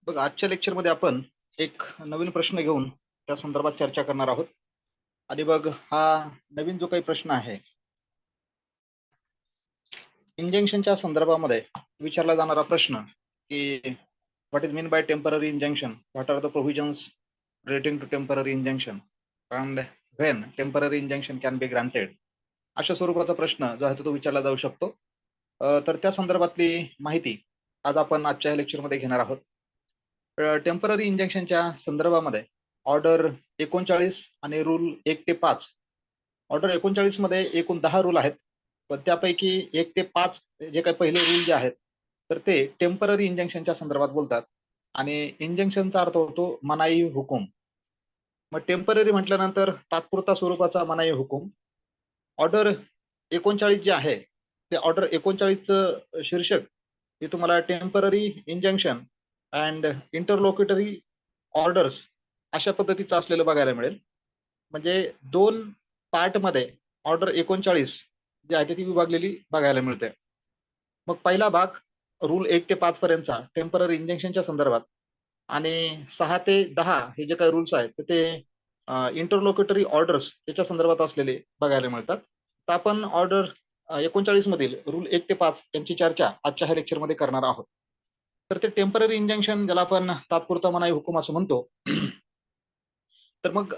बघ, आजच्या लेक्चरमध्ये आपण एक नवीन प्रश्न घेऊन त्या संदर्भात चर्चा करणार आहोत. आणि बघ, हा नवीन जो काही प्रश्न आहे, इंजंक्शनच्या संदर्भामध्ये विचारला जाणारा प्रश्न की what is mean by temporary injunction, what are the provisions relating to temporary injunction and when temporary injunction can be granted, अशा स्वरूपाचा प्रश्न जो आहे तो विचारला जाऊ शकतो. तर त्या संदर्भातली माहिती आज आपण आजच्या लेक्चरमध्ये घेणार आहोत. टेम्पररी इंजंक्शनच्या संदर्भामध्ये ऑर्डर 39 आणि रूल 1 ते 5. ऑर्डर 39 मध्ये एकूण 10 रूल आहेत, पण त्यापैकी 1 ते 5 जे काही पहिले रूल जे आहेत तर ते टेम्पररी इंजंक्शनच्या संदर्भात बोलतात. आणि इंजंक्शनचा अर्थ होतो मनाई हुकूम. मग टेम्पररी म्हटल्यानंतर तात्पुरता स्वरूपाचा मनाई हुकूम. ऑर्डर 39 जे आहे ते ऑर्डर 39चं शीर्षक हे तुम्हाला टेम्पररी इंजंक्शन अँड इंटरलोक्युटरी ऑर्डर्स अशा पद्धतीचं असलेलं बघायला मिळेल. म्हणजे 2 पार्टमध्ये ऑर्डर 39 जी आहे ती विभागलेली बघायला मिळते. मग पहिला भाग रूल 1 ते 5 पर्यंतचा टेम्पररी इंजंक्शनच्या संदर्भात, आणि 6 ते 10 हे जे काही रूल्स आहेत तर ते इंटरलोक्युटरी ऑर्डर्स याच्या संदर्भात असलेले बघायला मिळतात. तर आपण ऑर्डर 39 मधील रूल 1 ते 5 यांची चर्चा आजच्या ह्या लेक्चरमध्ये करणार आहोत. तर ते टेम्पररी इंजंक्शन ज्याला आपण तात्पुरता मनाई हुकूम असं म्हणतो. तर मग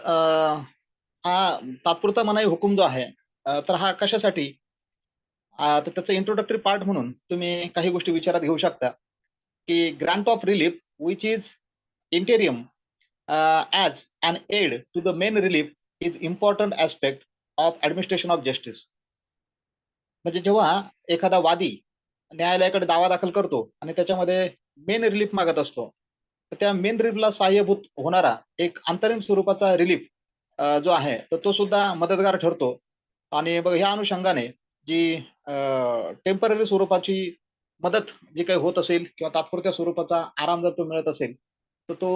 हा तात्पुरता मनाई हुकूम जो आहे तर हा कशासाठी, तर त्याचं इंट्रोडक्टरी पार्ट म्हणून तुम्ही काही गोष्टी विचारात घेऊ शकता की grant of relief which is interim as an aid to the main relief is important aspect of administration of justice. म्हणजे जेव्हा एखादा वादी न्यायालयाकडे दावा दाखल करतो आणि त्याच्यामध्ये मेन रिलीफ मागत असतो, तर त्या मेन रिलीफला सहाय्यभूत होणारा एक अंतरिम स्वरूपाचा रिलीफ जो आहे तर तो सुद्धा मदतगार ठरतो. आणि बघ, ह्या अनुषंगाने जी टेम्पररी स्वरूपाची मदत जी काही होत असेल किंवा तात्पुरत्या स्वरूपाचा आराम जर तो मिळत असेल तर तो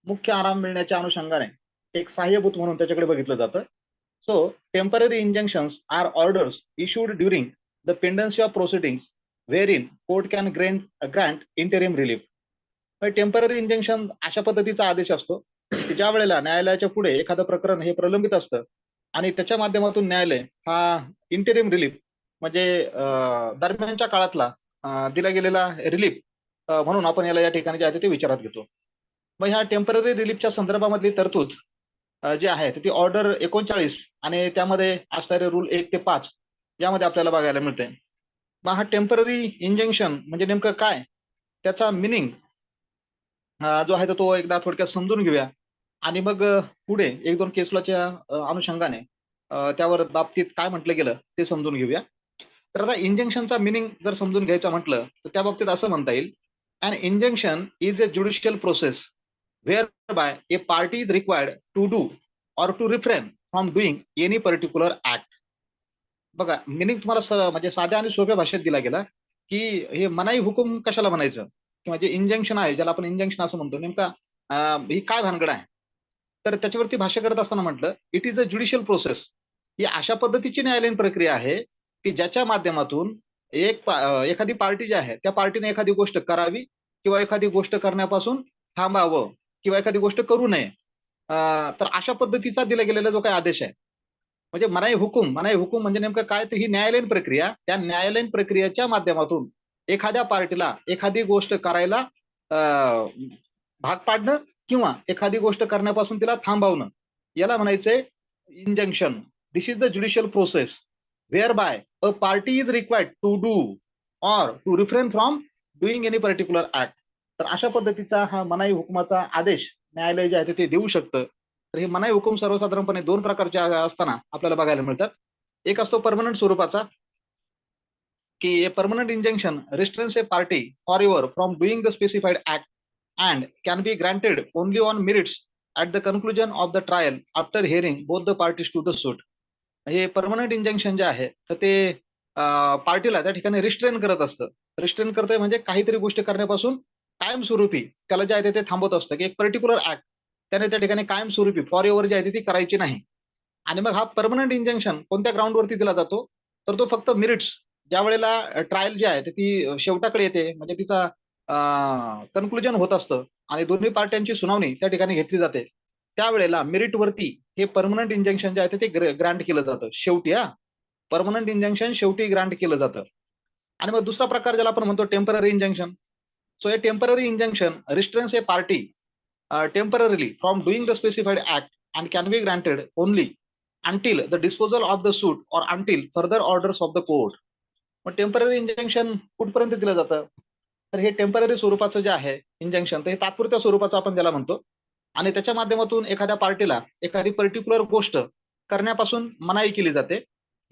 मुख्य आराम मिळण्याच्या अनुषंगाने एक सहाय्यभूत म्हणून त्याच्याकडे बघितलं जातं. So, temporary injunctions are orders issued during the pendency of proceedings wherein court can grant interim relief. Temporary injunction अशा पद्धतीचा आदेश असतो की ज्या वेळेला न्यायालयाच्या पुढे एखादं प्रकरण हे प्रलंबित असतं आणि त्याच्या माध्यमातून न्यायालय हा इंटेरिम रिलीफ म्हणजे दरम्यानच्या काळातला दिला गेलेला रिलीफ म्हणून आपण याला या ठिकाणी जे आहे ते विचारात घेतो. मग ह्या टेम्पररी रिलीफच्या संदर्भामधली तरतूद जे आहे ती ऑर्डर 39 आणि त्यामध्ये असणारे रूल 1 ते 5 यामध्ये आपल्याला बघायला मिळते. मग हा टेम्पररी इंजंक्शन म्हणजे नेमकं काय, त्याचा मिनिंग जो आहे तो एकदा थोडक्यात समजून घेऊया. आणि मग पुढे 1-2 केस लॉच्या अनुषंगाने त्यावर बाबतीत काय म्हटलं गेलं ते समजून घेऊया. तर आता इंजंक्शनचा मिनिंग जर समजून घ्यायचं म्हटलं तर त्या बाबतीत असं म्हणता येईल, an injunction is a judicial process whereby a party is required to do or to refrain from doing any particular act. बघा, मिनिंग तुम्हाला म्हणजे साध्या आणि सोप्या भाषेत दिला गेला की हे मनाई हुकूम कशाला म्हणायचं किंवा जे इंजंक्शन आहे ज्याला आपण इंजंक्शन असं म्हणतो, नेमका ही काय भानगड आहे. तर त्याच्यावरती भाष्य करत असताना म्हटलं, it is a judicial process. ही अशा पद्धतीची न्यायालयीन प्रक्रिया आहे की ज्याच्या माध्यमातून एखादी पार्टी जी आहे त्या पार्टीने एखादी गोष्ट करावी किंवा एखादी गोष्ट करण्यापासून थांबावं किंवा एखादी गोष्ट करू नये. तर अशा पद्धतीचा दिला गेलेला जो काही आदेश आहे म्हणजे मनाई हुकूम म्हणजे नेमकं काय, तर ही न्यायालयीन प्रक्रिया, त्या न्यायालयीन प्रक्रियेच्या माध्यमातून एखाद्या पार्टीला एखादी गोष्ट करायला भाग पाडणं किंवा एखादी गोष्ट करण्यापासून तिला थांबवणं, याला म्हणायचंय injunction. This is the judicial process whereby a party is required to do or to refrain from doing any particular act. तर अशा पद्धतीचा हा मनाई हुकुमाचा आदेश न्यायालय जे आहे ते देऊ शकतं. तर हे मनाई हुकूम सर्वसाधारणपणे 2 प्रकारचे असताना आपल्याला बघायला मिळतात. एक असतो परमनंट स्वरूपाचा की a permanent injunction restrains a party for ever from doing the specified act and can be granted only on merits at the conclusion of the trial after hearing both the parties to the suit. हे permanent injunction जे आहे तर ते पार्टीला त्या ठिकाणी restrain करत असतं. रिस्ट्रेन करतंय म्हणजे काहीतरी गोष्ट करण्यापासून कायमस्वरूपी त्याला जे आहे ते थांबवत असतं की एक पर्टिक्युलर ऍक्ट त्याने त्या ठिकाणी कायमस्वरूपी फॉर एव्हर जी आहे ती करायची नाही. आणि मग हा परमनंट इंजंक्शन कोणत्या ग्राउंडवरती दिला जातो, तर तो फक्त मेरिट्स ज्या वेळेला ट्रायल जी आहे ती शेवटाकडे येते म्हणजे तिचा कन्क्लुजन होत असतं आणि दोन्ही पार्ट्यांची सुनावणी त्या ठिकाणी घेतली जाते, त्यावेळेला मेरिट वरती हे परमनंट इंजंक्शन जे आहे ते ग्रांट केलं जातं शेवटी. परमनंट इंजंक्शन शेवटी ग्रांट केलं जातं. आणि मग दुसरा प्रकार ज्याला आपण म्हणतो टेम्पररी इंजंक्शन. सो हे temporary injunction restrains a party temporarily from doing the specified act and can be granted only until the disposal of the suit or until further orders of the court. मग temporary injunction कुठपर्यंत दिलं जातं? तर हे temporary स्वरूपाचं जे आहे injunction, तर हे तात्पुरत्या स्वरूपाचं आपण त्याला म्हणतो आणि त्याच्या माध्यमातून एखाद्या पार्टीला एखादी पर्टिक्युलर गोष्ट करण्यापासून मनाई केली जाते.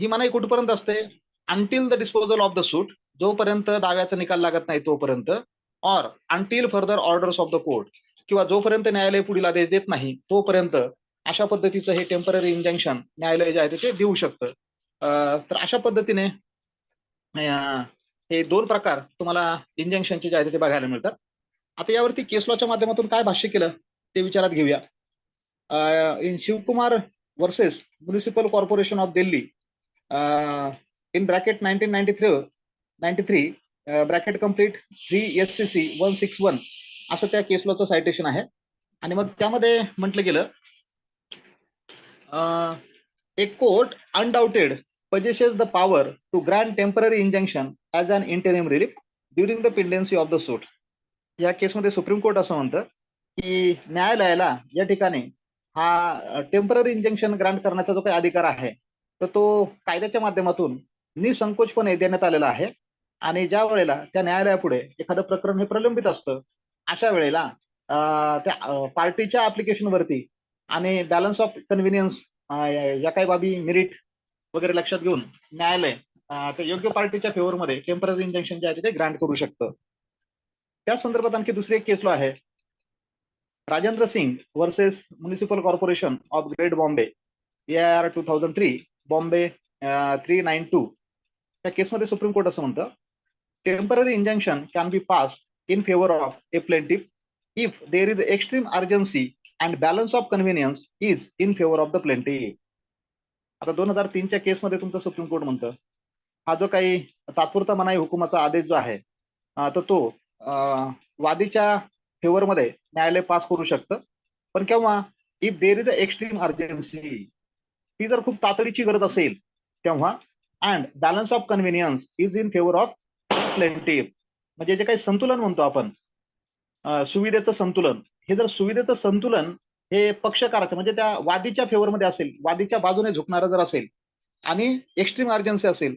ही मनाई कुठपर्यंत असते? Until the disposal of the suit, जोपर्यंत दाव्याचा निकाल लागत नाही तोपर्यंत, or until further orders of the court, किंवा जोपर्यंत न्यायालय पुढील आदेश देत नाही तोपर्यंत अशा पद्धतीचं हे टेम्पररी इंजंक्शन न्यायालय जे आहे ते देऊ शकतं. तर अशा पद्धतीने हे दोन प्रकार तुम्हाला इंजंक्शनचे जे आहे ते बघायला मिळतात. आता यावरती केस लॉच्या माध्यमातून काय भाष्य केलं ते विचारात घेऊया. In Shivkumar versus municipal corporation of Delhi in bracket 1993 bracket complete 3 SCC 161 असं त्या केस लॉचं सायटेशन आहे. आणि मग त्यामध्ये म्हटलं गेलं, a court undaunted possesses the power to grant temporary injunction as an interim relief during the pendency of the suit. या केसमध्ये सुप्रीम कोर्ट असं म्हणतं की न्यायालयाला या ठिकाणी हा टेम्पररी इंजंक्शन ग्रांट करण्याचा जो काही अधिकार आहे तर तो कायद्याच्या माध्यमातून निसंकोचपणे देण्यात आलेला आहे. आणि ज्या वेळेला त्या न्यायालयापुढे एखादं प्रकरण हे प्रलंबित असतं अशा वेळेला त्या पार्टीच्या ऍप्लिकेशन वरती आणि बॅलन्स ऑफ कन्व्हिनियन्स या काही बाबी मेरिट वगैरे लक्षात घेऊन न्यायालय त्या योग्य पार्टीच्या फेवरमध्ये टेम्पररी इंजंक्शन जे आहे ते ग्रांट करू शकतं. त्या संदर्भात आणखी दुसरी एक केस लॉ आहे, Rajendra Singh versus municipal corporation of great Bombay AIR 2003 Bombay 392. त्या केसमध्ये सुप्रीम कोर्ट असं म्हणतं, temporary injunction can be passed in favour of a plaintiff if there is extreme urgency and balance of convenience is in favour of the plaintiff. आता 2003च्या केसमध्ये तुमचं supreme court म्हणतं हा जो काही तात्पुरता मनाई हुकुमाचा आदेश जो आहे तर तो वादीच्या फेवरमध्ये न्यायालय पास करू शकतं, पण केव्हा? If there is a extreme urgency, ती जर खूप तातडीची गरज असेल तेव्हा, and balance of convenience is in favour of plaintiff. म्हणजे जे काही संतुलन म्हणतो आपण सुविधेचं संतुलन, हे जर सुविधेचं संतुलन हे पक्षकाराचं म्हणजे त्या वादीच्या फेवरमध्ये असेल, वादीच्या बाजूने झुकणारं जर असेल आणि एक्स्ट्रीम अर्जन्सी असेल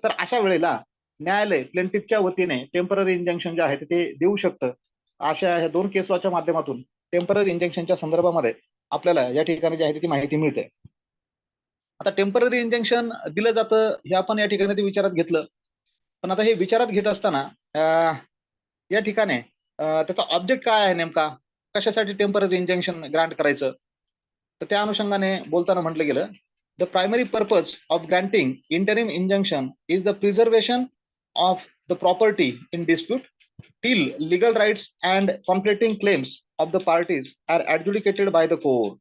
तर अशा वेळेला न्यायालय प्लेंटिफच्या वतीने टेम्पररी इंजंक्शन जे आहे ते देऊ शकतं. अशा ह्या दोन केस लॉच्या माध्यमातून टेम्पररी इंजंक्शनच्या संदर्भामध्ये आपल्याला या ठिकाणी जी आहे ती माहिती मिळते. आता टेम्पररी इंजंक्शन दिलं जातं हे आपण या ठिकाणी ते विचारात घेतलं, पण आता हे विचारात घेत असताना या ठिकाणी त्याचा ऑब्जेक्ट काय आहे नेमका, कशासाठी टेम्पररी इंजंक्शन ग्रांट करायचं, तर त्या अनुषंगाने बोलताना म्हटलं गेलं, the primary purpose of granting interim injunction is the preservation of the property in dispute till legal rights and conflicting claims of the parties are adjudicated by the court.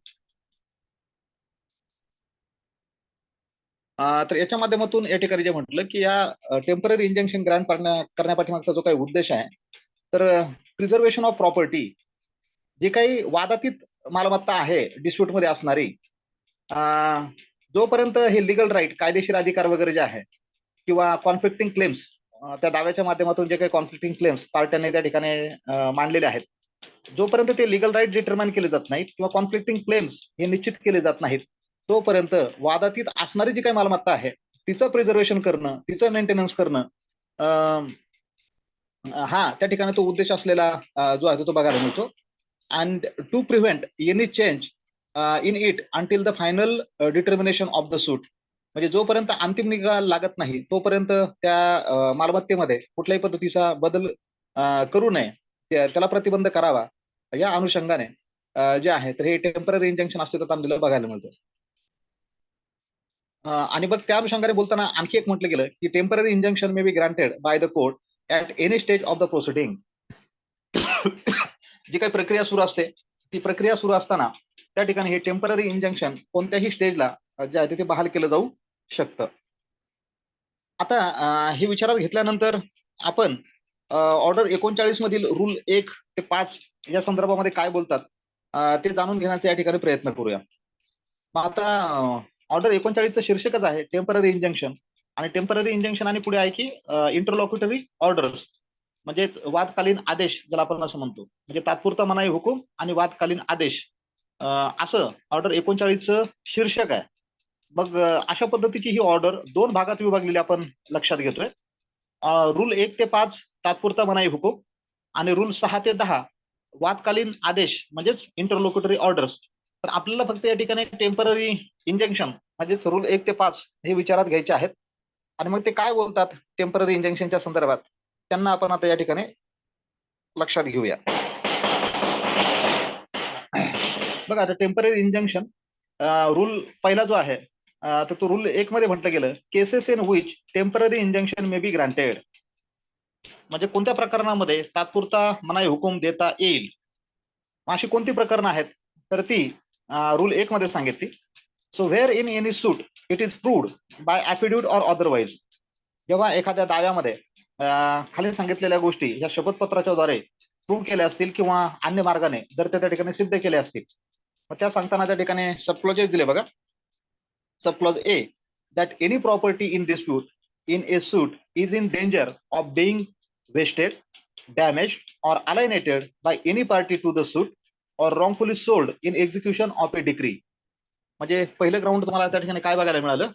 तर याच्या माध्यमातून या ठिकाणी जे म्हटलं की या टेम्पररी इंजंक्शन ग्रांट करण्यापाठीमागचा जो काही उद्देश आहे तर प्रिझर्वेशन ऑफ प्रॉपर्टी, जी काही वादातीत मालमत्ता आहे डिस्प्यूट मध्ये असणारी, जोपर्यंत हे लीगल राईट कायदेशीर अधिकार वगैरे जे आहे किंवा कॉन्फ्लिक्टिंग क्लेम्स, त्या दाव्याच्या माध्यमातून जे काही कॉन्फ्लिक्टिंग क्लेम्स पार्ट्यांनी त्या ठिकाणी मांडलेले आहेत, जोपर्यंत ते लीगल राईट डिटरमाइन केले जात नाहीत किंवा कॉन्फ्लिक्टिंग क्लेम्स हे निश्चित केले जात नाहीत तोपर्यंत वादातीत असणारी जी काही मालमत्ता आहे तिचं प्रिझर्वेशन करणं, तिचं मेंटेनन्स करणं, हा त्या ठिकाणी तो उद्देश असलेला जो आहे तो बघायला मिळतो. And to prevent any change in it until the final determination of the suit, म्हणजे जोपर्यंत अंतिम निकाल लागत नाही तोपर्यंत त्या मालमत्तेमध्ये कुठल्याही पद्धतीचा बदल करू नये, त्याला प्रतिबंध करावा, या अनुषंगाने जे आहे तर हे टेम्पररी इंजंक्शन अस्तित्वात आणलेलं बघायला मिळतं. आणि मग त्या अनुषंगाने बोलताना आणखी एक म्हटलं गेलं की temporary injunction may be granted by the court at any stage of the proceeding. जी काही प्रक्रिया सुरू असते ती प्रक्रिया सुरू असताना त्या ठिकाणी हे टेम्पररी इंजंक्शन कोणत्याही स्टेजला जे आहे ते बहाल केलं जाऊ शकतं. आता हे विचारात घेतल्यानंतर आपण ऑर्डर 39 मधील रूल 1 ते 5 या संदर्भामध्ये काय बोलतात ते जाणून घेण्याचा या ठिकाणी प्रयत्न करूया. मग आता ऑर्डर 39चं शीर्षकच आहे टेम्पररी इंजंक्शन, आणि टेम्पररी इंजंक्शन आणि पुढे आहे की इंटरलॉक्युटरी ऑर्डर्स, म्हणजे वादकालीन आदेश ज्याला आपण असं म्हणतो, म्हणजे तात्पुरता मनाई हुकूम आणि वादकालीन आदेश, असं ऑर्डर 39चं शीर्षक आहे. मग अशा पद्धतीची ही ऑर्डर 2 भागात विभागलेली आपण लक्षात घेतोय. रूल 1 ते 5 तात्पुरता मनाई हुकूम आणि रूल 6 ते 10 वादकालीन आदेश म्हणजेच इंटरलोक्युटरी ऑर्डर्स. तर आपल्याला फक्त या ठिकाणी टेम्पररी इंजंक्शन म्हणजेच रूल 1 ते 5 हे विचारात घ्यायचे आहेत. आणि मग ते काय बोलतात टेम्पररी इंजंक्शनच्या संदर्भात, त्यांना आपण आता या ठिकाणी लक्षात घेऊया. बघा, आता टेम्पररी इंजंक्शन रूल पहिला जो आहे, तर तो रूल 1 मध्ये म्हटलं गेलं, cases in which temporary injunction may be granted, म्हणजे कोणत्या प्रकरणामध्ये तात्पुरता मनाई हुकूम देता येईल. अशी कोणती प्रकरणं आहेत, तर ती रूल 1 मध्ये सांगितली. So where in any suit it is proved by affidavit or otherwise, जेव्हा एखाद्या दाव्यामध्ये खाली सांगितलेल्या गोष्टी या शपथपत्राच्या द्वारे प्रूव्ह केल्या असतील किंवा अन्य मार्गाने जर त्या ठिकाणी सिद्ध केल्या असतील, मग त्या सांगताना त्या ठिकाणी सबक्लॉजेस दिले बघा. Subclause A, that any property in dispute in a suit is in danger of being wasted, damaged, or alienated by any party to the suit or wrongfully sold in execution of a decree. म्हणजे पहिलं ground तुम्हाला त्या ठिकाणी काय बघायला मिळालं,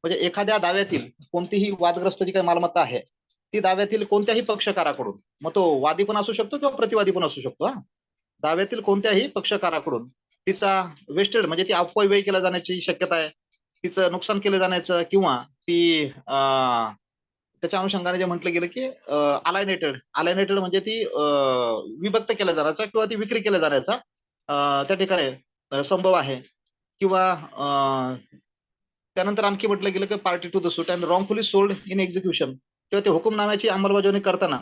म्हणजे एखाद्या दाव्यातील कोणतीही वादग्रस्त जी काही मालमत्ता आहे ती दाव्यातील कोणत्याही पक्षकाराकडून, मग तो वादी पण असू शकतो किंवा प्रतिवादी पण असू शकतो, दाव्यातील कोणत्याही पक्षकाराकडून तिचा वेस्टेड म्हणजे ती अपव्यय केला जाण्याची शक्यता आहे, तिचं नुकसान केलं जाण्याचं, किंवा ती त्याच्या अनुषंगाने जे म्हटलं गेलं की अलायनेटेड म्हणजे ती विभक्त केल्या जाण्याचा किंवा ती विक्री केल्या जाण्याचा त्या ठिकाणी संभव आहे. किंवा त्यानंतर आणखी म्हटलं गेलं की party to the suit and wrongfully sold in execution, किंवा ते हुकुमनाम्याची अंमलबजावणी करताना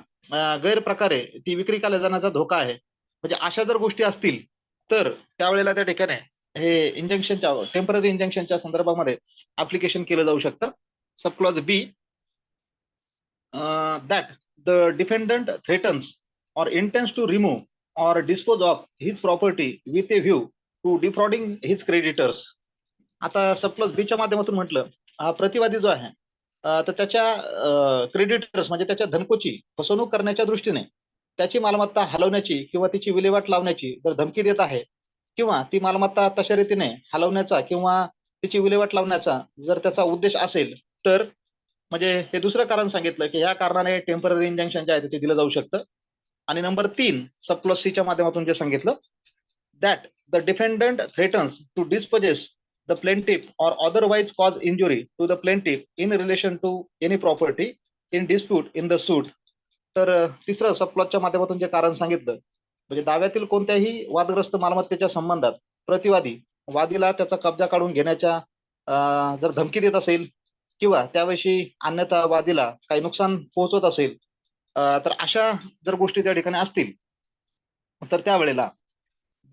गैरप्रकारे ती विक्री केल्या जाण्याचा धोका आहे. म्हणजे अशा जर गोष्टी असतील तर त्यावेळेला त्या ठिकाणी हे इंजंक्शनच्या टेम्पररी इंजंक्शनच्या संदर्भामध्ये ऍप्लिकेशन केलं जाऊ शकतं. Subclause B, that the defendant threatens or intends to remove or dispose of his property with a view to defrauding his creditors. आता सबक्लॉज बी च्या माध्यमातून म्हटलं, प्रतिवादी जो आहे तर त्याच्या क्रेडिटर्स म्हणजे त्याच्या धनकोची फसवणूक करण्याच्या दृष्टीने त्याची मालमत्ता हलवण्याची किंवा तिची विल्हेवाट लावण्याची जर धमकी देत आहे, किंवा ती मालमत्ता तशा रीतीने हलवण्याचा किंवा तिची विल्हेवाट लावण्याचा जर त्याचा उद्देश असेल, तर म्हणजे हे दुसरं कारण सांगितलं की ह्या कारणाने टेम्पररी इंजंक्शन जे आहे ते दिलं जाऊ शकतं. आणि नंबर 3 सबक्लॉज सी च्या माध्यमातून जे सांगितलं, that the defendant threatens to dispossess the plaintiff or otherwise cause injury to the plaintiff in relation to any property in dispute in the suit. तर तिसरं सबक्लॉजच्या माध्यमातून जे कारण सांगितलं, म्हणजे दाव्यातील कोणत्याही वादग्रस्त मालमत्तेच्या संबंधात प्रतिवादी वादीला त्याचा कब्जा काढून घेण्याच्या जर धमकी देत असेल किंवा त्याविषयी अन्यथा वादीला काही नुकसान पोहोचवत असेल, तर अशा जर गोष्टी त्या ठिकाणी असतील, तर त्यावेळेला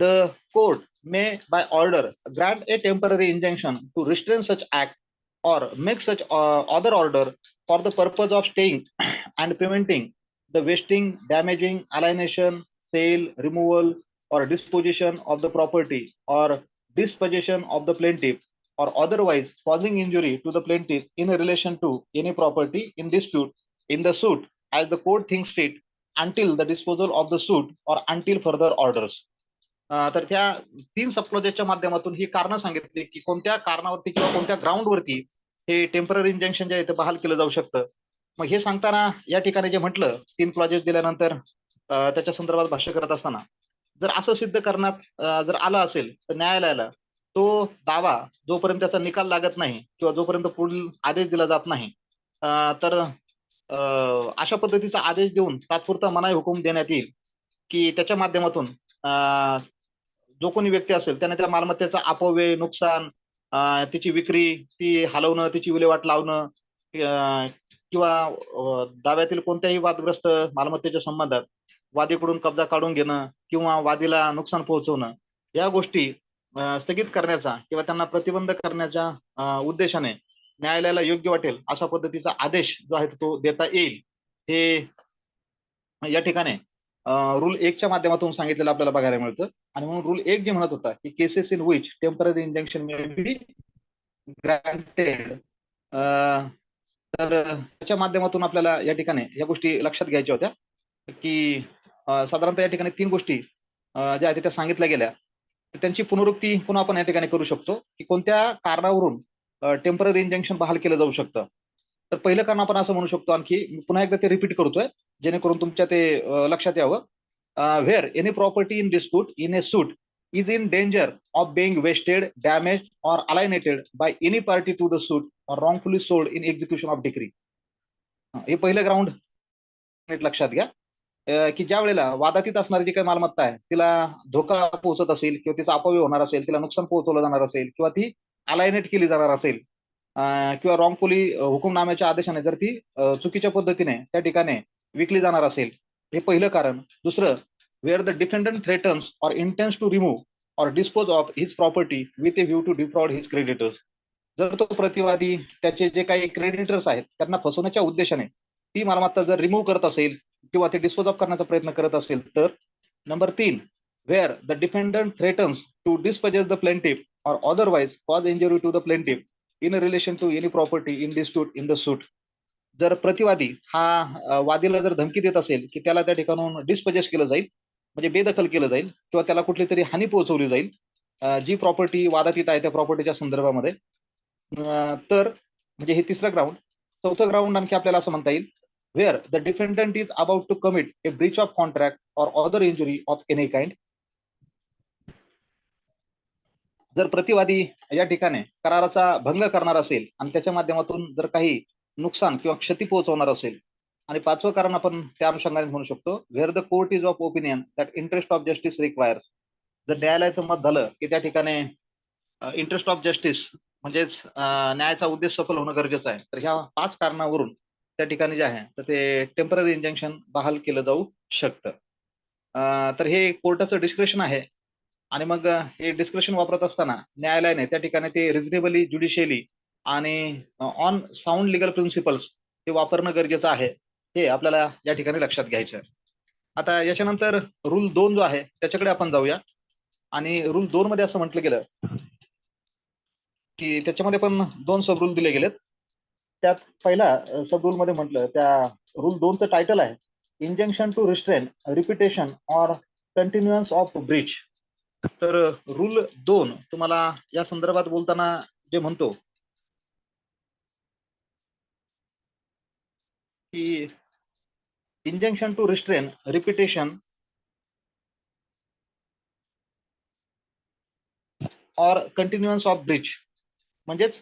the court may by order grant a temporary injunction to restrain such act or make such other order for the purpose of staying and preventing the wasting, damaging, alienation, sale, removal or disposition of the property or dispossession of the plaintiff or otherwise causing injury to the plaintiff in relation to any property in dispute in the suit as the court thinks fit until the disposal of the suit or until further orders. तर त्या 3 सबक्लॉजेसच्या माध्यमातून ही कारणं सांगितली की कोणत्या कारणावरती किंवा कोणत्या ग्राउंडवरती हे टेम्पररी इंजंक्शन जे आहे ते बहाल केलं जाऊ शकतं. मग हे सांगताना या ठिकाणी जे म्हटलं 3 क्लॉजेस दिल्यानंतर त्याच्या संदर्भात भाष्य करत असताना जर असं सिद्ध करण्यात जर आलं असेल तर न्यायालयाला तो दावा जोपर्यंत त्याचा निकाल लागत नाही किंवा जोपर्यंत पुढील आदेश दिला जात नाही, तर अशा पद्धतीचा आदेश देऊन तात्पुरता मनाई हुकूम देण्यात येईल की त्याच्या माध्यमातून जो कोणी व्यक्ती असेल त्याने त्या मालमत्तेचा अपव्यय, नुकसान, तिची विक्री, ती हलवणं, तिची विल्हेवाट लावणं, किंवा दाव्यातील कोणत्याही वादग्रस्त मालमत्तेच्या संबंधात वादीकडून कब्जा काढून घेणं किंवा वादीला नुकसान पोहोचवणं, या गोष्टी स्थगित करण्याचा किंवा त्यांना प्रतिबंध करण्याच्या उद्देशाने न्यायालयाला योग्य वाटेल अशा पद्धतीचा आदेश जो आहे तो देता येईल. हे या ठिकाणी रूल 1 च्या माध्यमातून सांगितलेलं आपल्याला बघायला मिळतं. आणि म्हणून रूल 1 जे म्हणत होता की cases in which temporary injunction may B granted, तर त्याच्या माध्यमातून आपल्याला या ठिकाणी या गोष्टी लक्षात घ्यायच्या होत्या की साधारणतः या ठिकाणी 3 गोष्टी ज्या आहेत त्या सांगितल्या गेल्या. तर त्यांची पुनरुक्ती पुन्हा आपण या ठिकाणी करू शकतो की कोणत्या कारणावरून टेम्पररी इंजंक्शन बहाल केलं जाऊ शकतं. तर पहिलं कारण आपण असं म्हणू शकतो, आणखी मी पुन्हा एकदा ते रिपीट करतोय जेणेकरून तुमच्या ते लक्षात यावं. Where any property in dispute in A suit is in danger of being wasted, damaged, or alienated by any party to the suit or wrongfully sold in execution of decree. हे पहिलं ground लक्षात घ्या की ज्या वेळेला वादातीत असणारी जी काही मालमत्ता आहे तिला धोका पोहोचत असेल किंवा तिचा अपव्यय होणार असेल, तिला नुकसान पोहोचवलं जाणार असेल किंवा ती अलायनेट केली जाणार असेल किंवा रॉंगफुली हुकुमनाम्याच्या आदेशाने जर ती चुकीच्या पद्धतीने त्या ठिकाणी विकली जाणार असेल, हे पहिलं कारण. दुसरं, where the defendant threatens or intends to remove or dispose of his property with a view to defraud his creditors. जर तो प्रतिवादी त्याचे जे काही क्रेडिटर्स आहेत त्यांना फसवण्याच्या उद्देशाने ती मालमत्ता जर रिमूव्ह करत असेल किंवा ते डिस्पोज ऑफ करण्याचा प्रयत्न करत असेल तर. Number 3, where the defendant threatens to dispossess the plaintiff or otherwise cause injury to the plaintiff in relation to any property in dispute in the suit. जर प्रतिवादी हा वादीला जर धमकी देत असेल की त्याला त्या ठिकाणून डिस्पजेस केलं जाईल, म्हणजे बेदखल केलं जाईल किंवा त्याला कुठली तरी हानी पोहोचवली जाईल जी प्रॉपर्टी वादातीत आहे त्या प्रॉपर्टीच्या संदर्भामध्ये, तर म्हणजे हे तिसरं ग्राउंड. चौथं ग्राउंड आणखी आपल्याला असं म्हणता येईल, where the defendant is about to commit a breach of contract or other injury of any kind. जर प्रतिवादी या ठिकाणी कराराचा भंग करणार असेल आणि त्याच्या माध्यमातून जर काही नुकसान किंवा क्षती पोहोचवणार असेल. आणि 5वं कारण आपण त्या अनुषंगाने म्हणू शकतो, where the court is of opinion that interest of justice requires. जर न्यायालयाचं मत झालं की त्या ठिकाणी इंटरेस्ट ऑफ जस्टिस म्हणजेच न्यायाचा उद्देश सफल होणं गरजेचं आहे, तर ह्या 5 कारणावरून त्या ठिकाणी जे आहे तर ते टेम्पररी इंजंक्शन बहाल केलं जाऊ शकतं. तर हे कोर्टाचं डिस्क्रिप्शन आहे. आणि मग हे डिस्क्रिप्शन वापरत असताना न्यायालयाने त्या ठिकाणी ते रिझनेबली, ज्युडिशियली आणि ऑन साऊंड लिगल प्रिन्सिपल्स ते वापरणं गरजेचं आहे, हे आपल्याला या ठिकाणी लक्षात घ्यायचं आहे. आता याच्यानंतर रूल 2 जो आहे त्याच्याकडे आपण जाऊया. आणि रूल 2 मध्ये असं म्हटलं गेलं की त्याच्यामध्ये पण 2 सब रूल दिले गेलेत. त्यात पहिला सब रूल मध्ये म्हटलं, त्या रूल 2चं टायटल आहे injunction to restrain repetition or continuance of breach. तर रूल 2 तुम्हाला या संदर्भात बोलताना जे म्हणतो की injunction to restrain repetition or continuance of breach, म्हणजेच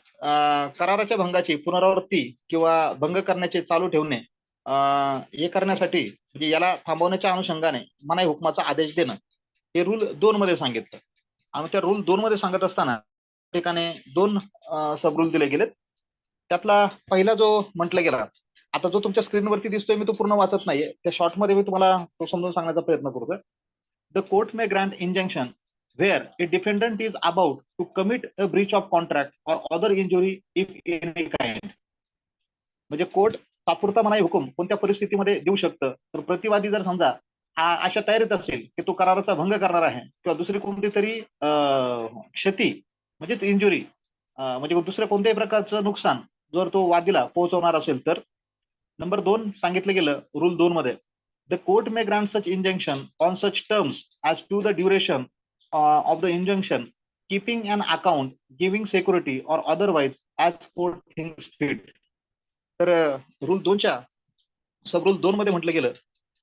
कराराच्या भंगाची पुनरावृत्ती किंवा भंग करण्याचे चालू ठेवणे हे करण्यासाठी म्हणजे याला थांबवण्याच्या अनुषंगाने मनाई हुकमाचा आदेश देणं, हे रूल 2 मध्ये सांगितलं. आणि त्या रूल 2 मध्ये सांगत असताना ठिकाणी 2 सब रूल दिले गेलेत. त्यातला पहिला जो म्हटला गेला, आता जो तुमच्या स्क्रीनवरती दिसतोय मी तो पूर्ण वाचत नाहीये, त्या शॉर्ट मध्ये मी तुम्हाला तो समजून सांगण्याचा प्रयत्न करतोय. The court may Grant injunction where a defendant is about to commit a breach of contract or other injury if any kind. म्हणजे कोर्ट तात्पुरता मनाई हुकूम कोणत्या परिस्थितीमध्ये देऊ शकतं, तर प्रतिवादी जर समजा हा अशा तयारीत असेल की तो कराराचा भंग करणार आहे किंवा दुसरी कोणती तरी क्षती म्हणजेच इंजुरी म्हणजे दुसऱ्या कोणत्याही प्रकारचं नुकसान जर तो वादीला पोहोचवणार असेल तर. नंबर 2 सांगितलं गेलं रूल 2 मध्ये, the court may grant such injunction on such terms as to the duration of the injunction, keeping an account, giving security or otherwise as court thinks fit. तर रूल 2च्या सब रूल 2 मध्ये म्हटलं गेलं,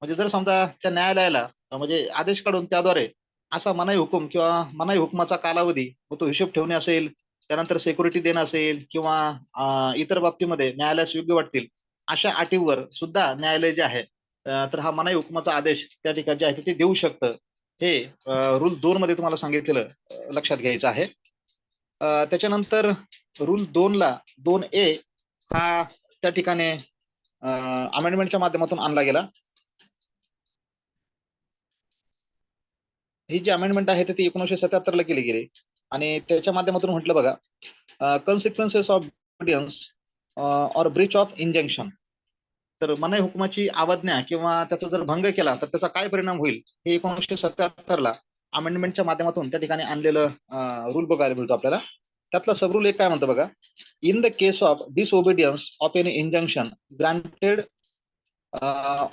म्हणजे जर समजा त्या न्यायालयाला म्हणजे आदेश काढून त्याद्वारे असा मनाई हुकूम किंवा मनाई हुकमाचा कालावधी तो हिशोब ठेवणे असेल, त्यानंतर सिक्युरिटी देणं असेल किंवा इतर बाबतीमध्ये न्यायालयास योग्य वाटतील अशा अटीवर सुद्धा न्यायालय जे आहे तर हा मनाई हुकमाचा आदेश त्या ठिकाणी जे आहे ते देऊ शकतं. हे रूल 2 मध्ये तुम्हाला सांगितलेलं लक्षात घ्यायचं आहे. त्याच्यानंतर रूल 2 ला 2A हा त्या ठिकाणी अमेंडमेंटच्या माध्यमातून आणला गेला. ही जी अमेंडमेंट आहे ती 1977 ला केली गेली आणि त्याच्या माध्यमातून म्हटलं बघा, consequences of audience or Breach of injunction. तर मनाई हुकुमाची अवज्ञा किंवा त्याचा जर भंग केला तर त्याचा काय परिणाम होईल हे 1977 अमेंडमेंटच्या माध्यमातून त्या ठिकाणी आणलेलं रूल बघायला मिळतो आपल्याला. त्यातला सबरूल एक काय म्हणतो बघा, in the case of disobedience of any injunction granted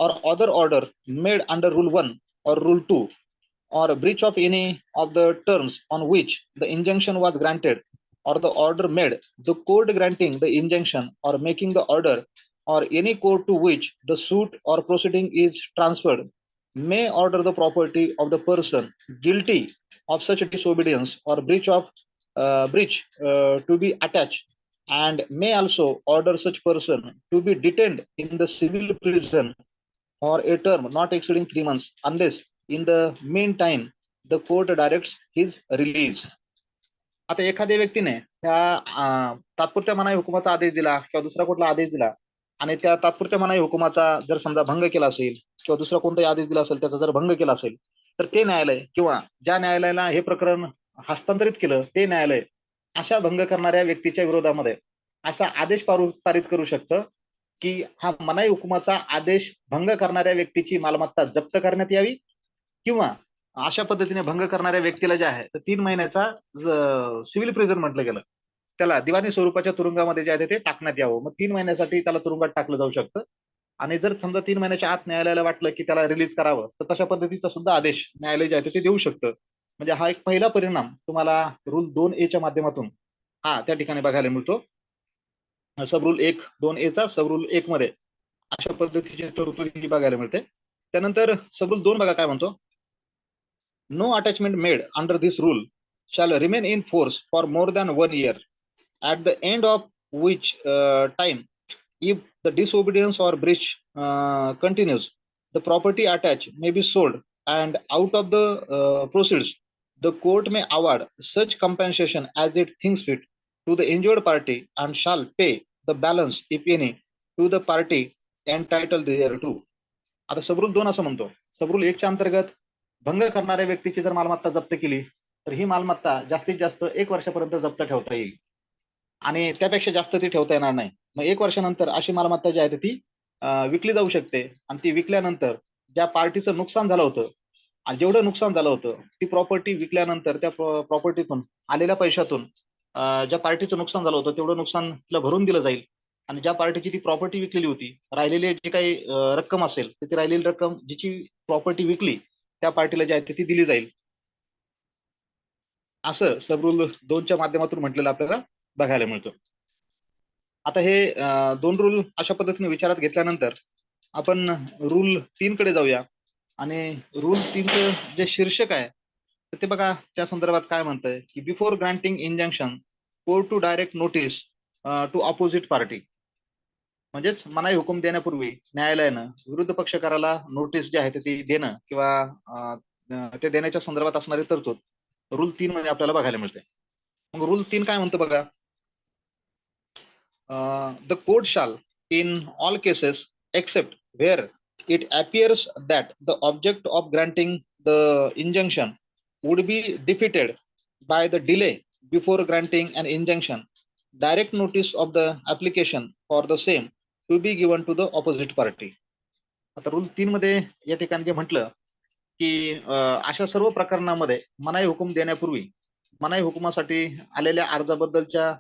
or other order made under Rule 1 or Rule 2 or breach of any of the terms on which the injunction was granted or the order made, the court granting the injunction or making the order or any court to which the suit or proceeding is transferred may order the property of the person guilty of such disobedience or breach to be attached, and may also order such person to be detained in the civil prison for a term not exceeding 3 months unless in the meantime the court directs his release. आता एखाद्या व्यक्तीने त्या तात्पुरत्या मनाई हुकुमाचा आदेश दिला किंवा दुसरा कुठला आदेश दिला आणि त्या तात्पुरत्या मनाई हुकुमाचा जर समजा भंग केला असेल किंवा दुसरा कोणताही आदेश दिला असेल त्याचा जर भंग केला असेल तर ते न्यायालय किंवा ज्या न्यायालयाला हे प्रकरण हस्तांतरित केलं ते न्यायालय अशा भंग करणाऱ्या व्यक्तीच्या विरोधामध्ये असा आदेश पारित करू शकतं की हा मनाई हुकुमाचा आदेश भंग करणाऱ्या व्यक्तीची मालमत्ता जप्त करण्यात यावी किंवा अशा पद्धतीने भंग करणाऱ्या व्यक्तीला जे आहे तर 3 महिन्याचा सिव्हिल प्रिझन म्हटलं गेलं, त्याला दिवाणी स्वरूपाच्या तुरुंगामध्ये जे आहे ते टाकण्यात यावं. मग 3 महिन्यासाठी त्याला तुरुंगात टाकलं जाऊ शकतं आणि जर समजा 3 महिन्याच्या आत न्यायालयाला वाटलं की त्याला रिलीज करावं तर तशा पद्धतीचा सुद्धा आदेश न्यायालय जे आहे ते देऊ शकतं. म्हणजे हा एक पहिला परिणाम तुम्हाला रूल 2A च्या माध्यमातून हा त्या ठिकाणी बघायला मिळतो. सबरूल 1(2)A चा सबरूल 1 मध्ये अशा पद्धतीची तरतुदी बघायला मिळते. त्यानंतर सबरूल 2 बघा काय म्हणतो, no attachment made under this rule shall remain in force for more than 1 year, at the end of which time, if the disobedience or breach continues, the property attached may be sold, and out of the proceeds, the court may award such compensation as it thinks fit to the injured party and shall pay the balance, if any, to the party entitled thereto. आता सबरूल 2 असं म्हणतो, सबरूल 1 च्या अंतर्गत भंग करणाऱ्या व्यक्तीची जर मालमत्ता जप्त केली तर ही मालमत्ता जास्तीत जास्त 1 वर्षापर्यंत जप्त ठेवता येईल आणि त्यापेक्षा जास्त ती ठेवता येणार नाही. मग 1 वर्षानंतर अशी मालमत्ता जी आहे ती विकली जाऊ शकते आणि ती विकल्यानंतर ज्या पार्टीचं नुकसान झालं होतं आणि जेवढं नुकसान झालं होतं ती प्रॉपर्टी विकल्यानंतर त्या प्रॉपर्टीतून आलेल्या पैशातून ज्या पार्टीचं नुकसान झालं होतं तेवढं नुकसान तिला भरून दिलं जाईल आणि ज्या पार्टीची ती प्रॉपर्टी विकलेली होती राहिलेली जी काही रक्कम असेल ती राहिलेली रक्कम जिची प्रॉपर्टी विकली त्या पार्टीला जी आहे ती दिली जाईल. असं सबरूल 2 च्या माध्यमातून म्हटलेलं आपल्याला बघायला मिळतं. आता हे 2 रूल अशा पद्धतीने विचारात घेतल्यानंतर आपण रूल 3 कडे जाऊया आणि रूल 3चं जे शीर्षक आहे तर ते बघा त्या संदर्भात काय म्हणतंय की before granting injunction court to direct notice to opposite party. म्हणजेच मनाई हुकूम देण्यापूर्वी न्यायालयानं विरुद्ध पक्षकाराला नोटीस जी आहे ती देणं किंवा ते देण्याच्या संदर्भात असणारी तरतूद रूल 3 मध्ये आपल्याला बघायला मिळते. मग रूल 3 काय म्हणतो बघा, the court shall in all cases except where it appears that the object of granting the injunction would be defeated by the delay before granting an injunction, direct notice of the application for the same to be given to the opposite party. आता rule 3 मध्ये या ठिकाणी जे म्हटलं की अशा सर्व प्रकरणामध्ये मनाई हुकूम देण्यापूर्वी मनाई हुकुमासाठी आलेल्या अर्जाबद्दलच्या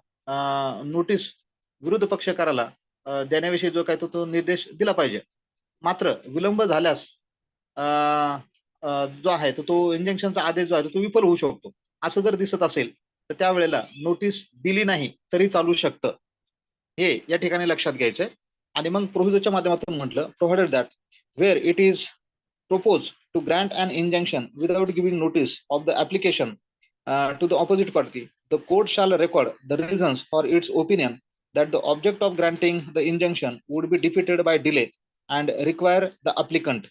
नोटीस विरुद्ध पक्षकाराला देण्याविषयी जो काय तो निर्देश दिला पाहिजे. मात्र विलंब झाल्यास जो आहे तो इंजंक्शनचा आदेश जो आहे तो विफल होऊ शकतो. असं जर दिसत असेल तर त्यावेळेला नोटीस दिली नाही तरी चालू शकतं, हे या ठिकाणी लक्षात घ्यायचंय. आणि मग प्रोव्हिजनच्या माध्यमातून म्हटलं provided that where it is proposed to grant an injunction without giving notice of the application to the opposite party, the court shall record the reasons for its opinion that the object of granting the injunction would be defeated by delay and require the applicant.